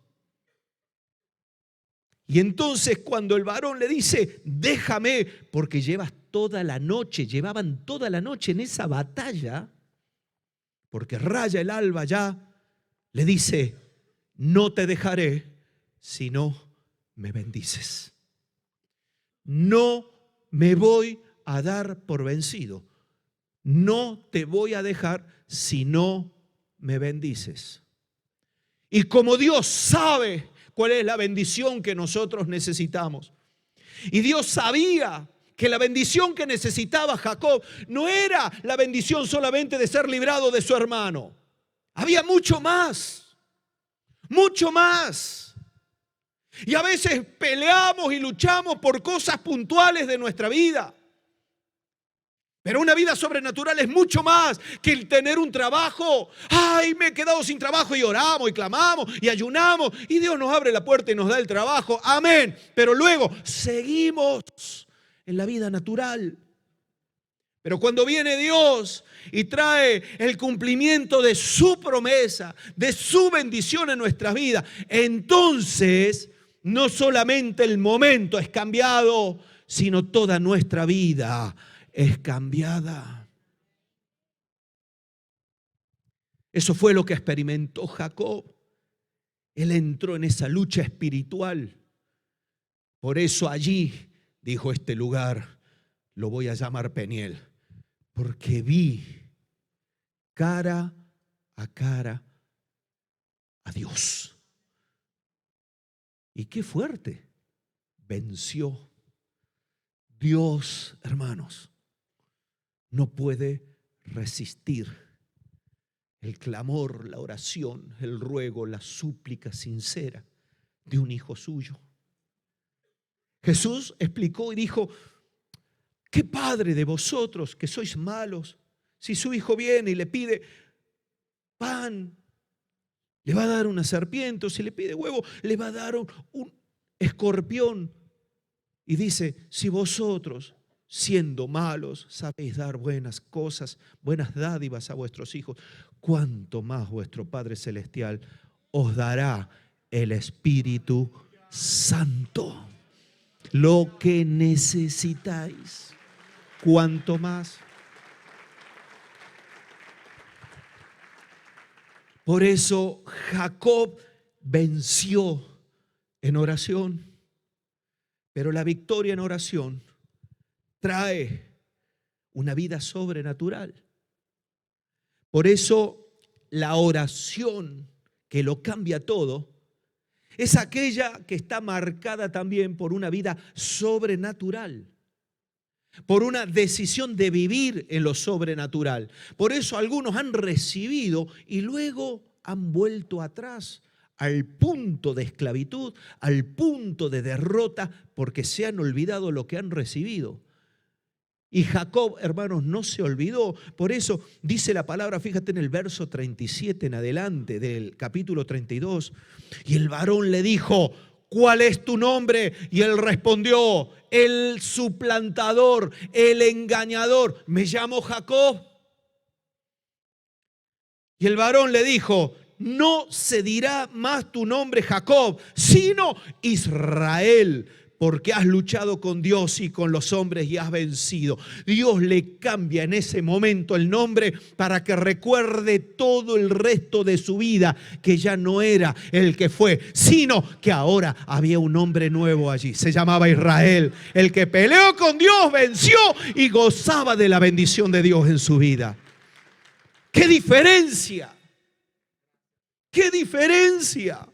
Y entonces cuando el varón le dice, déjame, porque llevaban toda la noche en esa batalla, porque raya el alba ya, le dice, no te dejaré si no me bendices. No me voy a dar por vencido. No te voy a dejar si no me bendices. Y como Dios sabe cuál es la bendición que nosotros necesitamos, y Dios sabía que la bendición que necesitaba Jacob no era la bendición solamente de ser librado de su hermano. Había mucho más, mucho más. Y a veces peleamos y luchamos por cosas puntuales de nuestra vida. Pero una vida sobrenatural es mucho más que el tener un trabajo. Ay, me he quedado sin trabajo, y oramos y clamamos y ayunamos y Dios nos abre la puerta y nos da el trabajo. Amén. Pero luego seguimos en la vida natural. Pero cuando viene Dios y trae el cumplimiento de su promesa, de su bendición en nuestras vidas, entonces no solamente el momento es cambiado, sino toda nuestra vida es cambiada. Eso fue lo que experimentó Jacob. Él entró en esa lucha espiritual. Por eso allí dijo, este lugar lo voy a llamar Peniel, porque vi cara a Dios. Y qué fuerte, venció. Dios, hermanos, no puede resistir el clamor, la oración, el ruego, la súplica sincera de un hijo suyo. Jesús explicó y dijo, ¿qué padre de vosotros que sois malos, si su hijo viene y le pide pan, le va a dar una serpiente? O si le pide huevo, le va a dar un escorpión. Y dice, si vosotros, siendo malos, sabéis dar buenas cosas, buenas dádivas a vuestros hijos, cuánto más vuestro Padre Celestial os dará el Espíritu Santo. Lo que necesitáis, cuánto más. Por eso Jacob venció en oración. Pero la victoria en oración trae una vida sobrenatural. Por eso la oración que lo cambia todo es aquella que está marcada también por una vida sobrenatural, por una decisión de vivir en lo sobrenatural. Por eso algunos han recibido y luego han vuelto atrás al punto de esclavitud, al punto de derrota, porque se han olvidado lo que han recibido. Y Jacob, hermanos, no se olvidó. Por eso dice la palabra, fíjate en el verso 37 en adelante del capítulo 32. Y el varón le dijo, ¿cuál es tu nombre? Y él respondió, el suplantador, el engañador, me llamo Jacob. Y el varón le dijo, no se dirá más tu nombre Jacob, sino Israel, porque has luchado con Dios y con los hombres y has vencido. Dios le cambia en ese momento el nombre para que recuerde todo el resto de su vida, que ya no era el que fue, sino que ahora había un hombre nuevo allí. Se llamaba Israel. El que peleó con Dios venció y gozaba de la bendición de Dios en su vida. ¡Qué diferencia! ¡Qué diferencia!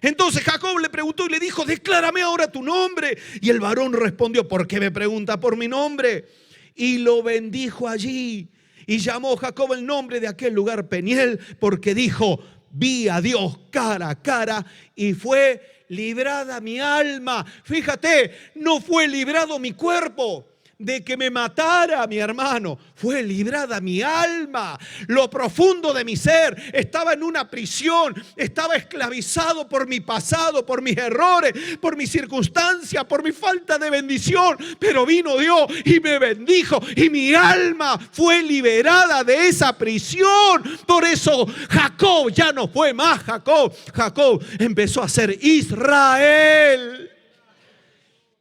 Entonces Jacob le preguntó y le dijo, declárame ahora tu nombre. Y el varón respondió, ¿por qué me pregunta por mi nombre? Y lo bendijo allí. Y llamó Jacob el nombre de aquel lugar Peniel, porque dijo, vi a Dios cara a cara y fue librada mi alma. Fíjate, no fue librado mi cuerpo, de que me matara mi hermano, fue librada mi alma. Lo profundo de mi ser estaba en una prisión, estaba esclavizado por mi pasado, por mis errores, por mis circunstancias, por mi falta de bendición. Pero vino Dios y me bendijo y mi alma fue liberada de esa prisión. Por eso Jacob ya no fue más Jacob. Jacob empezó a ser Israel.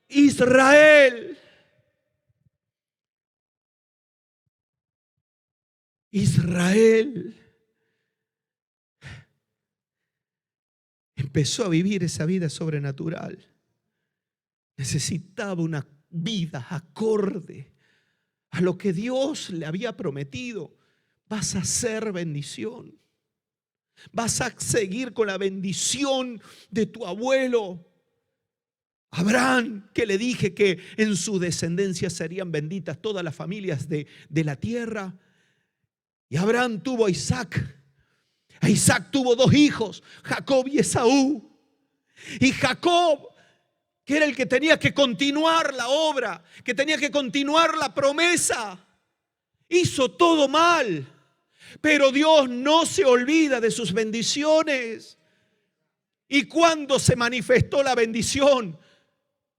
Israel. Israel empezó a vivir esa vida sobrenatural. Necesitaba una vida acorde a lo que Dios le había prometido. Vas a ser bendición. Vas a seguir con la bendición de tu abuelo Abraham, que le dije que en su descendencia serían benditas todas las familias de la tierra. Y Abraham tuvo a Isaac. A Isaac tuvo 2 hijos, Jacob y Esaú. Y Jacob, que era el que tenía que continuar la obra, que tenía que continuar la promesa, hizo todo mal. Pero Dios no se olvida de sus bendiciones. ¿Y cuándo se manifestó la bendición?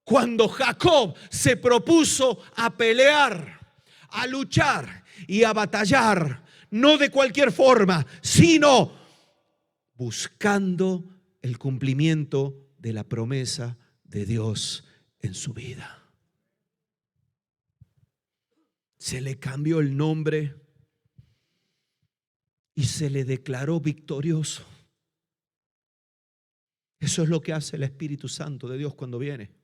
Cuando Jacob se propuso a pelear, a luchar y a batallar. No de cualquier forma, sino buscando el cumplimiento de la promesa de Dios en su vida. Se le cambió el nombre y se le declaró victorioso. Eso es lo que hace el Espíritu Santo de Dios cuando viene.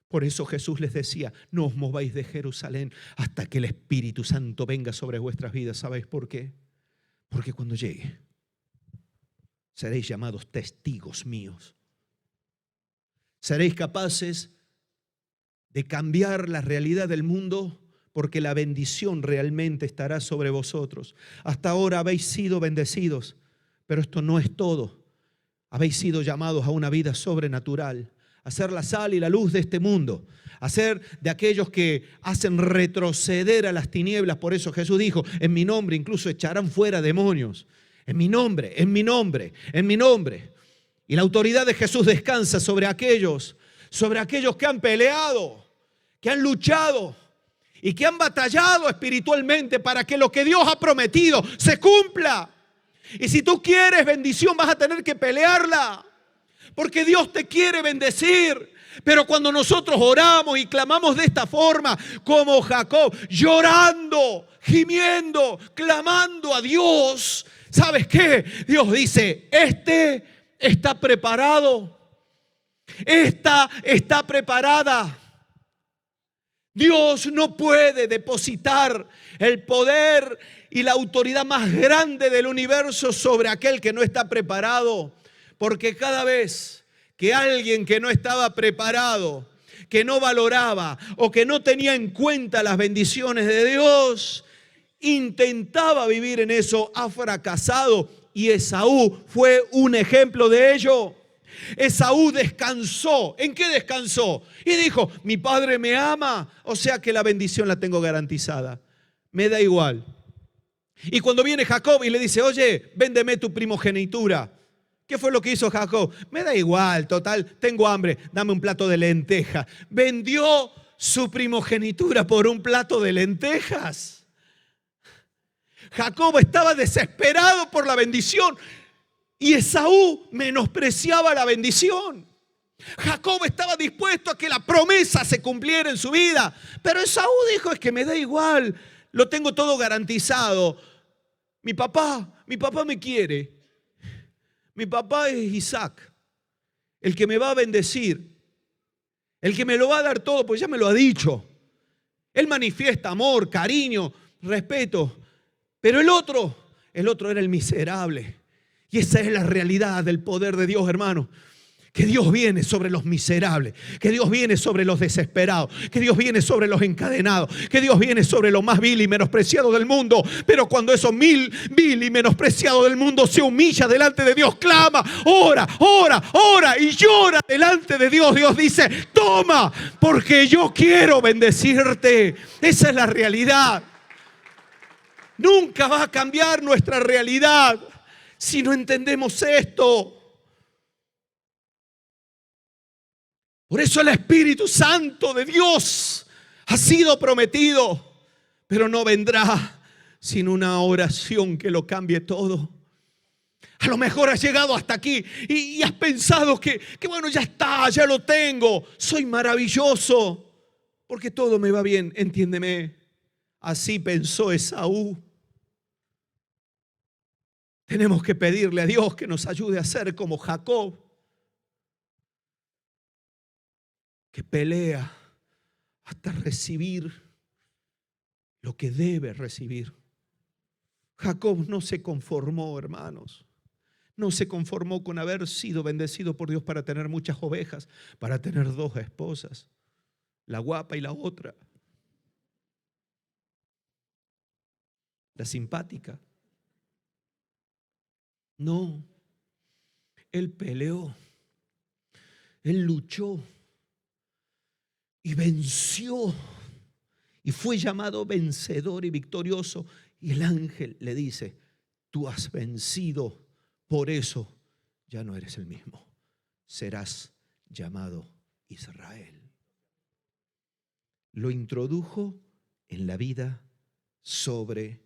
Por eso Jesús les decía: no os mováis de Jerusalén hasta que el Espíritu Santo venga sobre vuestras vidas. ¿Sabéis por qué? Porque cuando llegue, seréis llamados testigos míos. Seréis capaces de cambiar la realidad del mundo, porque la bendición realmente estará sobre vosotros. Hasta ahora habéis sido bendecidos, pero esto no es todo. Habéis sido llamados a una vida sobrenatural, a ser la sal y la luz de este mundo, a ser de aquellos que hacen retroceder a las tinieblas. Por eso Jesús dijo: en mi nombre incluso echarán fuera demonios. En mi nombre, en mi nombre, en mi nombre. Y la autoridad de Jesús descansa sobre aquellos que han peleado, que han luchado y que han batallado espiritualmente para que lo que Dios ha prometido se cumpla. Y si tú quieres bendición, vas a tener que pelearla, porque Dios te quiere bendecir. Pero cuando nosotros oramos y clamamos de esta forma, como Jacob, llorando, gimiendo, clamando a Dios, ¿sabes qué? Dios dice: este está preparado, esta está preparada. Dios no puede depositar el poder y la autoridad más grande del universo sobre aquel que no está preparado. Porque cada vez que alguien que no estaba preparado, que no valoraba o que no tenía en cuenta las bendiciones de Dios, intentaba vivir en eso, ha fracasado. Y Esaú fue un ejemplo de ello. Esaú descansó. ¿En qué descansó? Y dijo: mi padre me ama, o sea que la bendición la tengo garantizada. Me da igual. Y cuando viene Jacob y le dice: oye, véndeme tu primogenitura. ¿Qué fue lo que hizo Jacob? Me da igual, total, tengo hambre, dame un plato de lentejas. Vendió su primogenitura por un plato de lentejas. Jacob estaba desesperado por la bendición y Esaú menospreciaba la bendición. Jacob estaba dispuesto a que la promesa se cumpliera en su vida, pero Esaú dijo: es que me da igual, lo tengo todo garantizado. Mi papá me quiere. Mi papá es Isaac, el que me va a bendecir, el que me lo va a dar todo, pues ya me lo ha dicho. Él manifiesta amor, cariño, respeto. Pero el otro era el miserable. Y esa es la realidad del poder de Dios, hermano. Que Dios viene sobre los miserables, que Dios viene sobre los desesperados, que Dios viene sobre los encadenados, que Dios viene sobre lo más vil y menospreciado del mundo. Pero cuando eso vil y menospreciado del mundo se humilla delante de Dios, clama, ora y llora delante de Dios, Dios dice: toma, porque yo quiero bendecirte. Esa es la realidad. Nunca va a cambiar nuestra realidad si no entendemos esto. Por eso el Espíritu Santo de Dios ha sido prometido, pero no vendrá sin una oración que lo cambie todo. A lo mejor has llegado hasta aquí y has pensado que bueno, ya está, ya lo tengo, soy maravilloso, porque todo me va bien. Entiéndeme, así pensó Esaú. Tenemos que pedirle a Dios que nos ayude a ser como Jacob, que pelea hasta recibir lo que debe recibir. Jacob no se conformó, hermanos. No se conformó con haber sido bendecido por Dios para tener muchas ovejas, para tener 2 esposas, la guapa y la otra, la simpática. No, él peleó, él luchó y venció, y fue llamado vencedor y victorioso. Y el ángel le dice: tú has vencido, por eso ya no eres el mismo, serás llamado Israel. Lo introdujo en la vida sobrenatural.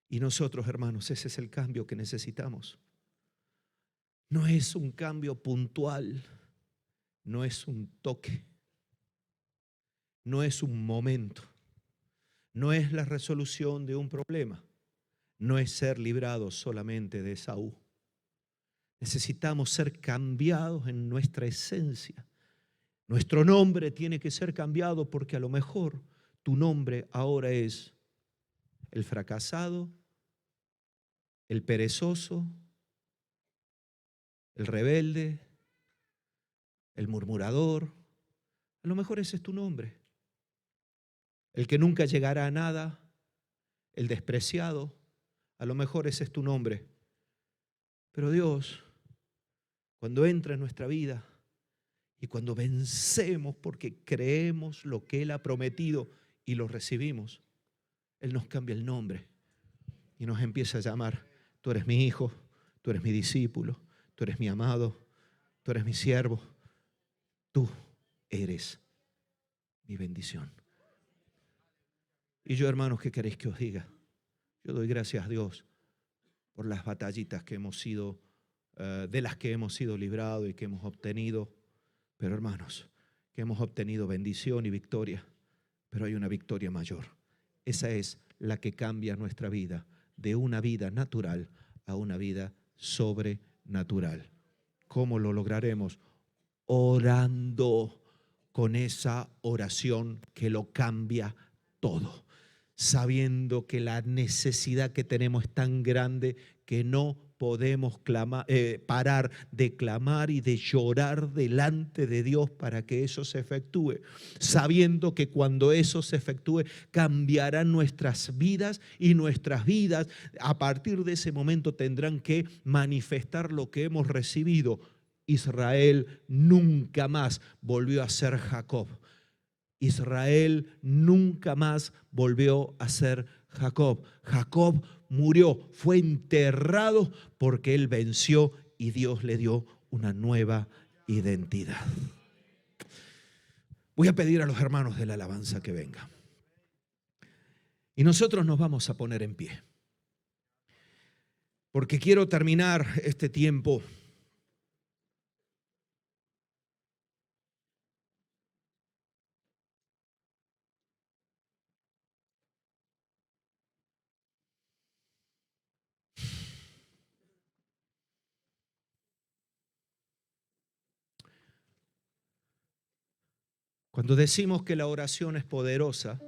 Y nosotros, hermanos, ese es el cambio que necesitamos. No es un cambio puntual, no es un toque, no es un momento, no es la resolución de un problema, no es ser librados solamente de Esaú. Necesitamos ser cambiados en nuestra esencia. Nuestro nombre tiene que ser cambiado, porque a lo mejor tu nombre ahora es el fracasado, el perezoso, el rebelde, el murmurador. A lo mejor ese es tu nombre. El que nunca llegará a nada, el despreciado. A lo mejor ese es tu nombre. Pero Dios, cuando entra en nuestra vida y cuando vencemos porque creemos lo que Él ha prometido y lo recibimos, Él nos cambia el nombre y nos empieza a llamar: tú eres mi hijo, tú eres mi discípulo, tú eres mi amado, tú eres mi siervo, tú eres mi bendición. Y yo, hermanos, ¿qué queréis que os diga? Yo doy gracias a Dios por las batallitas que hemos sido, de las que hemos sido librados y que hemos obtenido. Pero, hermanos, que hemos obtenido bendición y victoria. Pero hay una victoria mayor. Esa es la que cambia nuestra vida, de una vida natural a una vida sobrenatural. ¿Cómo lo lograremos? Orando, con esa oración que lo cambia todo, sabiendo que la necesidad que tenemos es tan grande que no podemos parar de clamar y de llorar delante de Dios para que eso se efectúe, sabiendo que cuando eso se efectúe cambiarán nuestras vidas, y nuestras vidas a partir de ese momento tendrán que manifestar lo que hemos recibido. Israel nunca más volvió a ser Jacob. Israel nunca más volvió a ser Jacob. Jacob murió, fue enterrado porque él venció y Dios le dio una nueva identidad. Voy a pedir a los hermanos de la alabanza que vengan. Y nosotros nos vamos a poner en pie, porque quiero terminar este tiempo cuando decimos que la oración es poderosa.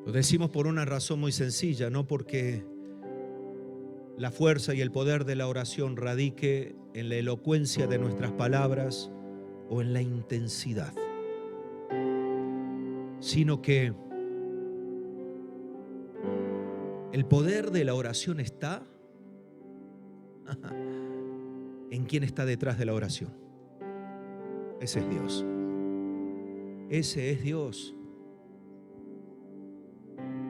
Lo decimos por una razón muy sencilla, no porque la fuerza y el poder de la oración radique en la elocuencia de nuestras palabras o en la intensidad, sino que el poder de la oración está en quién está detrás de la oración. Ese es Dios. Ese es Dios.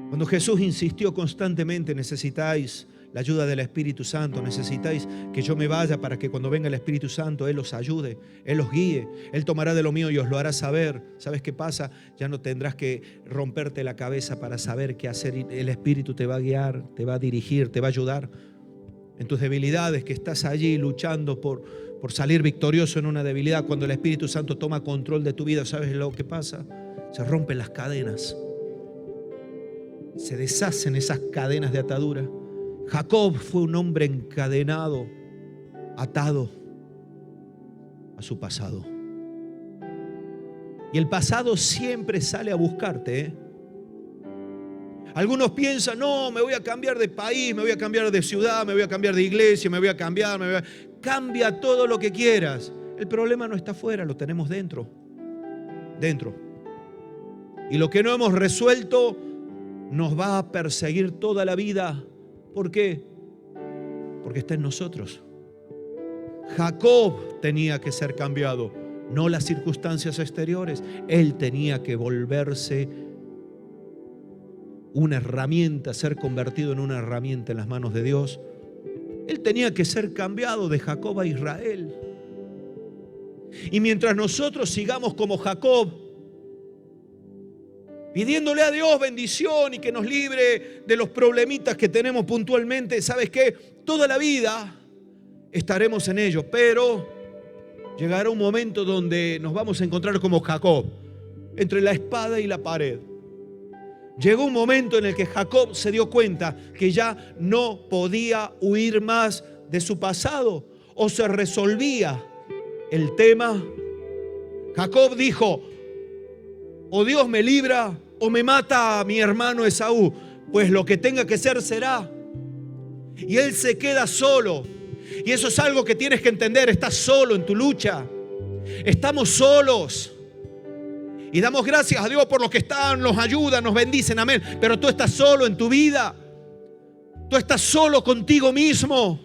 Cuando Jesús insistió constantemente, necesitáis la ayuda del Espíritu Santo, necesitáis que yo me vaya para que cuando venga el Espíritu Santo Él os ayude, Él os guíe, Él tomará de lo mío y os lo hará saber. ¿Sabes qué pasa? Ya no tendrás que romperte la cabeza para saber qué hacer. El Espíritu te va a guiar, te va a dirigir, te va a ayudar en tus debilidades, que estás allí luchando por salir victorioso en una debilidad. Cuando el Espíritu Santo toma control de tu vida, ¿sabes lo que pasa? Se rompen las cadenas, se deshacen esas cadenas de atadura. Jacob fue un hombre encadenado, atado a su pasado. Y el pasado siempre sale a buscarte, ¿eh? Algunos piensan, no, me voy a cambiar de país, me voy a cambiar de ciudad, me voy a cambiar de iglesia, me voy a cambiar, Cambia todo lo que quieras. El problema no está afuera, lo tenemos dentro. Dentro. Y lo que no hemos resuelto nos va a perseguir toda la vida. ¿Por qué? Porque está en nosotros. Jacob tenía que ser cambiado, no las circunstancias exteriores. Él tenía que volverse una herramienta, ser convertido en una herramienta en las manos de Dios. Él tenía que ser cambiado de Jacob a Israel. Y mientras nosotros sigamos como Jacob, pidiéndole a Dios bendición y que nos libre de los problemitas que tenemos puntualmente, ¿sabes qué? Toda la vida estaremos en ello, pero llegará un momento donde nos vamos a encontrar como Jacob, entre la espada y la pared. Llegó un momento en el que Jacob se dio cuenta que ya no podía huir más de su pasado, o se resolvía el tema. Jacob dijo: o Dios me libra o me mata a mi hermano Esaú, pues lo que tenga que ser será. Y él se queda solo. Y eso es algo que tienes que entender. Estás solo en tu lucha. Estamos solos. Y damos gracias a Dios por los que están, nos ayudan, nos bendicen, amén. Pero tú estás solo en tu vida. Tú estás solo contigo mismo.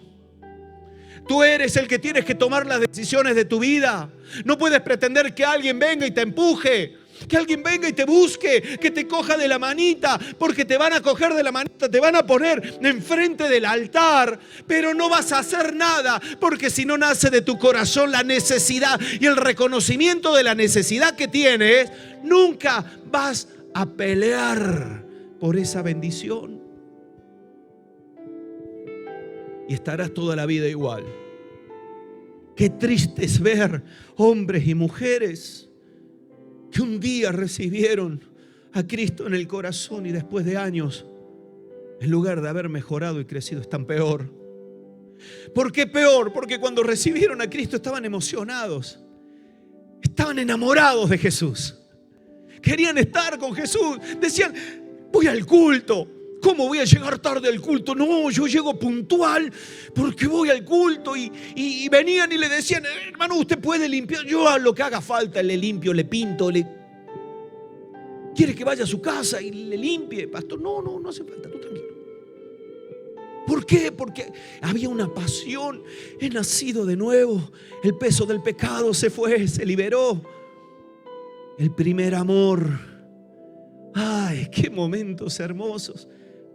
Tú eres el que tienes que tomar las decisiones de tu vida. No puedes pretender que alguien venga y te empuje, que alguien venga y te busque, que te coja de la manita, porque te van a coger de la manita, te van a poner enfrente del altar, pero no vas a hacer nada, porque si no nace de tu corazón la necesidad y el reconocimiento de la necesidad que tienes, nunca vas a pelear por esa bendición. Y estarás toda la vida igual. Qué triste es ver hombres y mujeres que un día recibieron a Cristo en el corazón y después de años, en lugar de haber mejorado y crecido, están peor. ¿Por qué peor? Porque cuando recibieron a Cristo estaban emocionados, estaban enamorados de Jesús, querían estar con Jesús, decían: voy al culto. ¿Cómo voy a llegar tarde al culto? No, yo llego puntual porque voy al culto. Y venían y le decían: hermano, usted puede limpiar. Yo a lo que haga falta le limpio, le pinto. ¿Quiere que vaya a su casa y le limpie? Pastor, no hace falta, tú tranquilo. ¿Por qué? Porque había una pasión. He nacido de nuevo. El peso del pecado se fue, se liberó. El primer amor. Ay, qué momentos hermosos.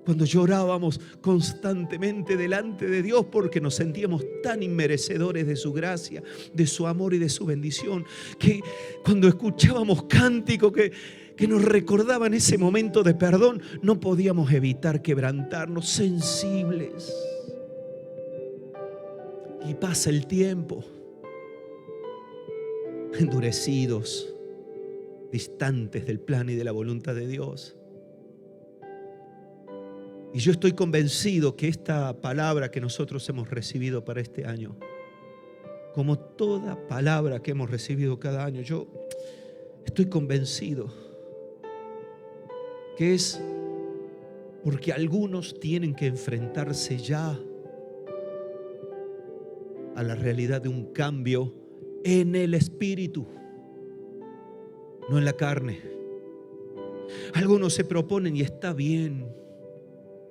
Cuando llorábamos constantemente delante de Dios porque nos sentíamos tan inmerecedores de su gracia, de su amor y de su bendición, que cuando escuchábamos cánticos que nos recordaban ese momento de perdón, no podíamos evitar quebrantarnos, sensibles. Y pasa el tiempo, endurecidos, distantes del plan y de la voluntad de Dios. Y yo estoy convencido que esta palabra que nosotros hemos recibido para este año, como toda palabra que hemos recibido cada año, yo estoy convencido que es porque algunos tienen que enfrentarse ya a la realidad de un cambio en el espíritu, no en la carne. Algunos se proponen, y está bien,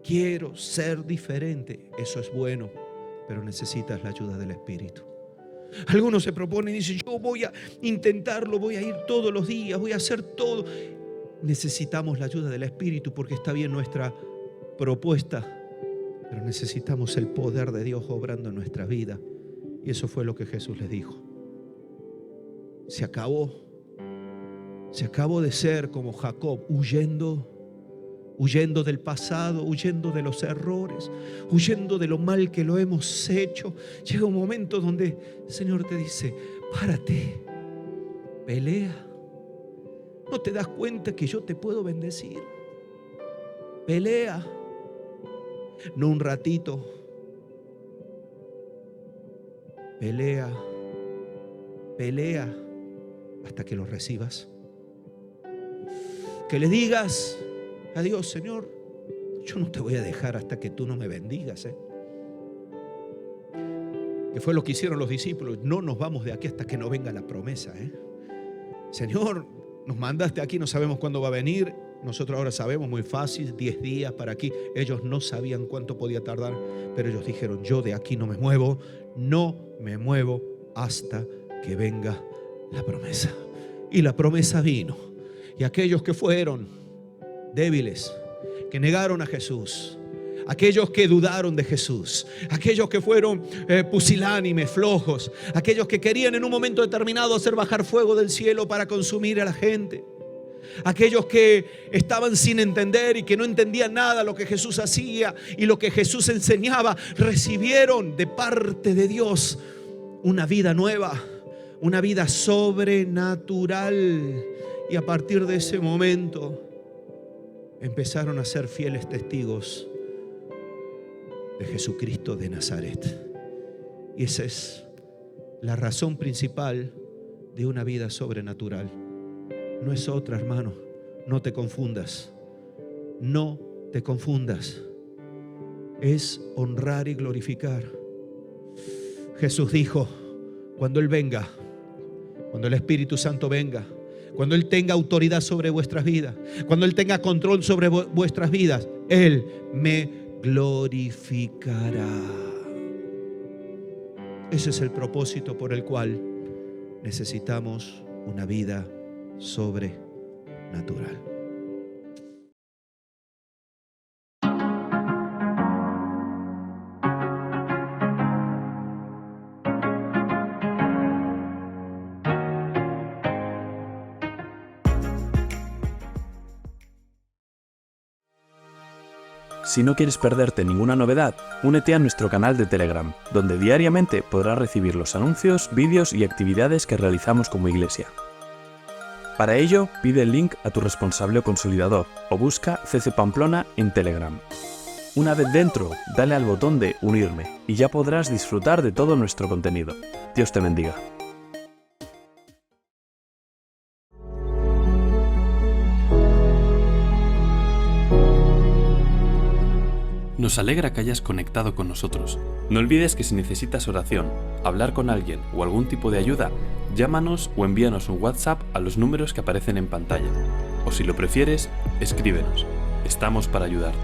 quiero ser diferente. Eso es bueno, pero necesitas la ayuda del Espíritu. Algunos se proponen y dicen, yo voy a intentarlo, voy a ir todos los días, voy a hacer todo. Necesitamos la ayuda del Espíritu, porque está bien nuestra propuesta, pero necesitamos el poder de Dios obrando en nuestra vida. Y eso fue lo que Jesús les dijo. Se acabó de ser como Jacob, huyendo del pasado, huyendo de los errores, huyendo de lo mal que lo hemos hecho. Llega un momento donde el Señor te dice, párate, pelea. ¿No te das cuenta que yo te puedo bendecir? Pelea, no un ratito. Pelea hasta que lo recibas. Que le digas a Dios, Señor, yo no te voy a dejar hasta que tú no me bendigas. Que fue lo que hicieron los discípulos. No nos vamos de aquí hasta que no venga la promesa. Señor, nos mandaste aquí, no sabemos cuándo va a venir. Nosotros ahora sabemos, muy fácil, 10 días para aquí. Ellos no sabían cuánto podía tardar, pero ellos dijeron, yo de aquí no me muevo hasta que venga la promesa. Y la promesa vino. Y aquellos que fueron débiles, que negaron a Jesús, aquellos que dudaron de Jesús, aquellos que fueron pusilánimes, flojos, aquellos que querían en un momento determinado hacer bajar fuego del cielo para consumir a la gente, aquellos que estaban sin entender y que no entendían nada lo que Jesús hacía y lo que Jesús enseñaba, recibieron de parte de Dios una vida nueva, una vida sobrenatural. Y a partir de ese momento empezaron a ser fieles testigos de Jesucristo de Nazaret. Y esa es la razón principal de una vida sobrenatural. No es otra, hermano. No te confundas. No te confundas. Es honrar y glorificar. Jesús dijo, cuando Él venga, cuando el Espíritu Santo venga, cuando Él tenga autoridad sobre vuestras vidas, cuando Él tenga control sobre vuestras vidas, Él me glorificará. Ese es el propósito por el cual necesitamos una vida sobrenatural. Si no quieres perderte ninguna novedad, únete a nuestro canal de Telegram, donde diariamente podrás recibir los anuncios, vídeos y actividades que realizamos como iglesia. Para ello, pide el link a tu responsable o consolidador o busca CC Pamplona en Telegram. Una vez dentro, dale al botón de Unirme y ya podrás disfrutar de todo nuestro contenido. Dios te bendiga. Nos alegra que hayas conectado con nosotros. No olvides que si necesitas oración, hablar con alguien o algún tipo de ayuda, llámanos o envíanos un WhatsApp a los números que aparecen en pantalla. O si lo prefieres, escríbenos. Estamos para ayudarte.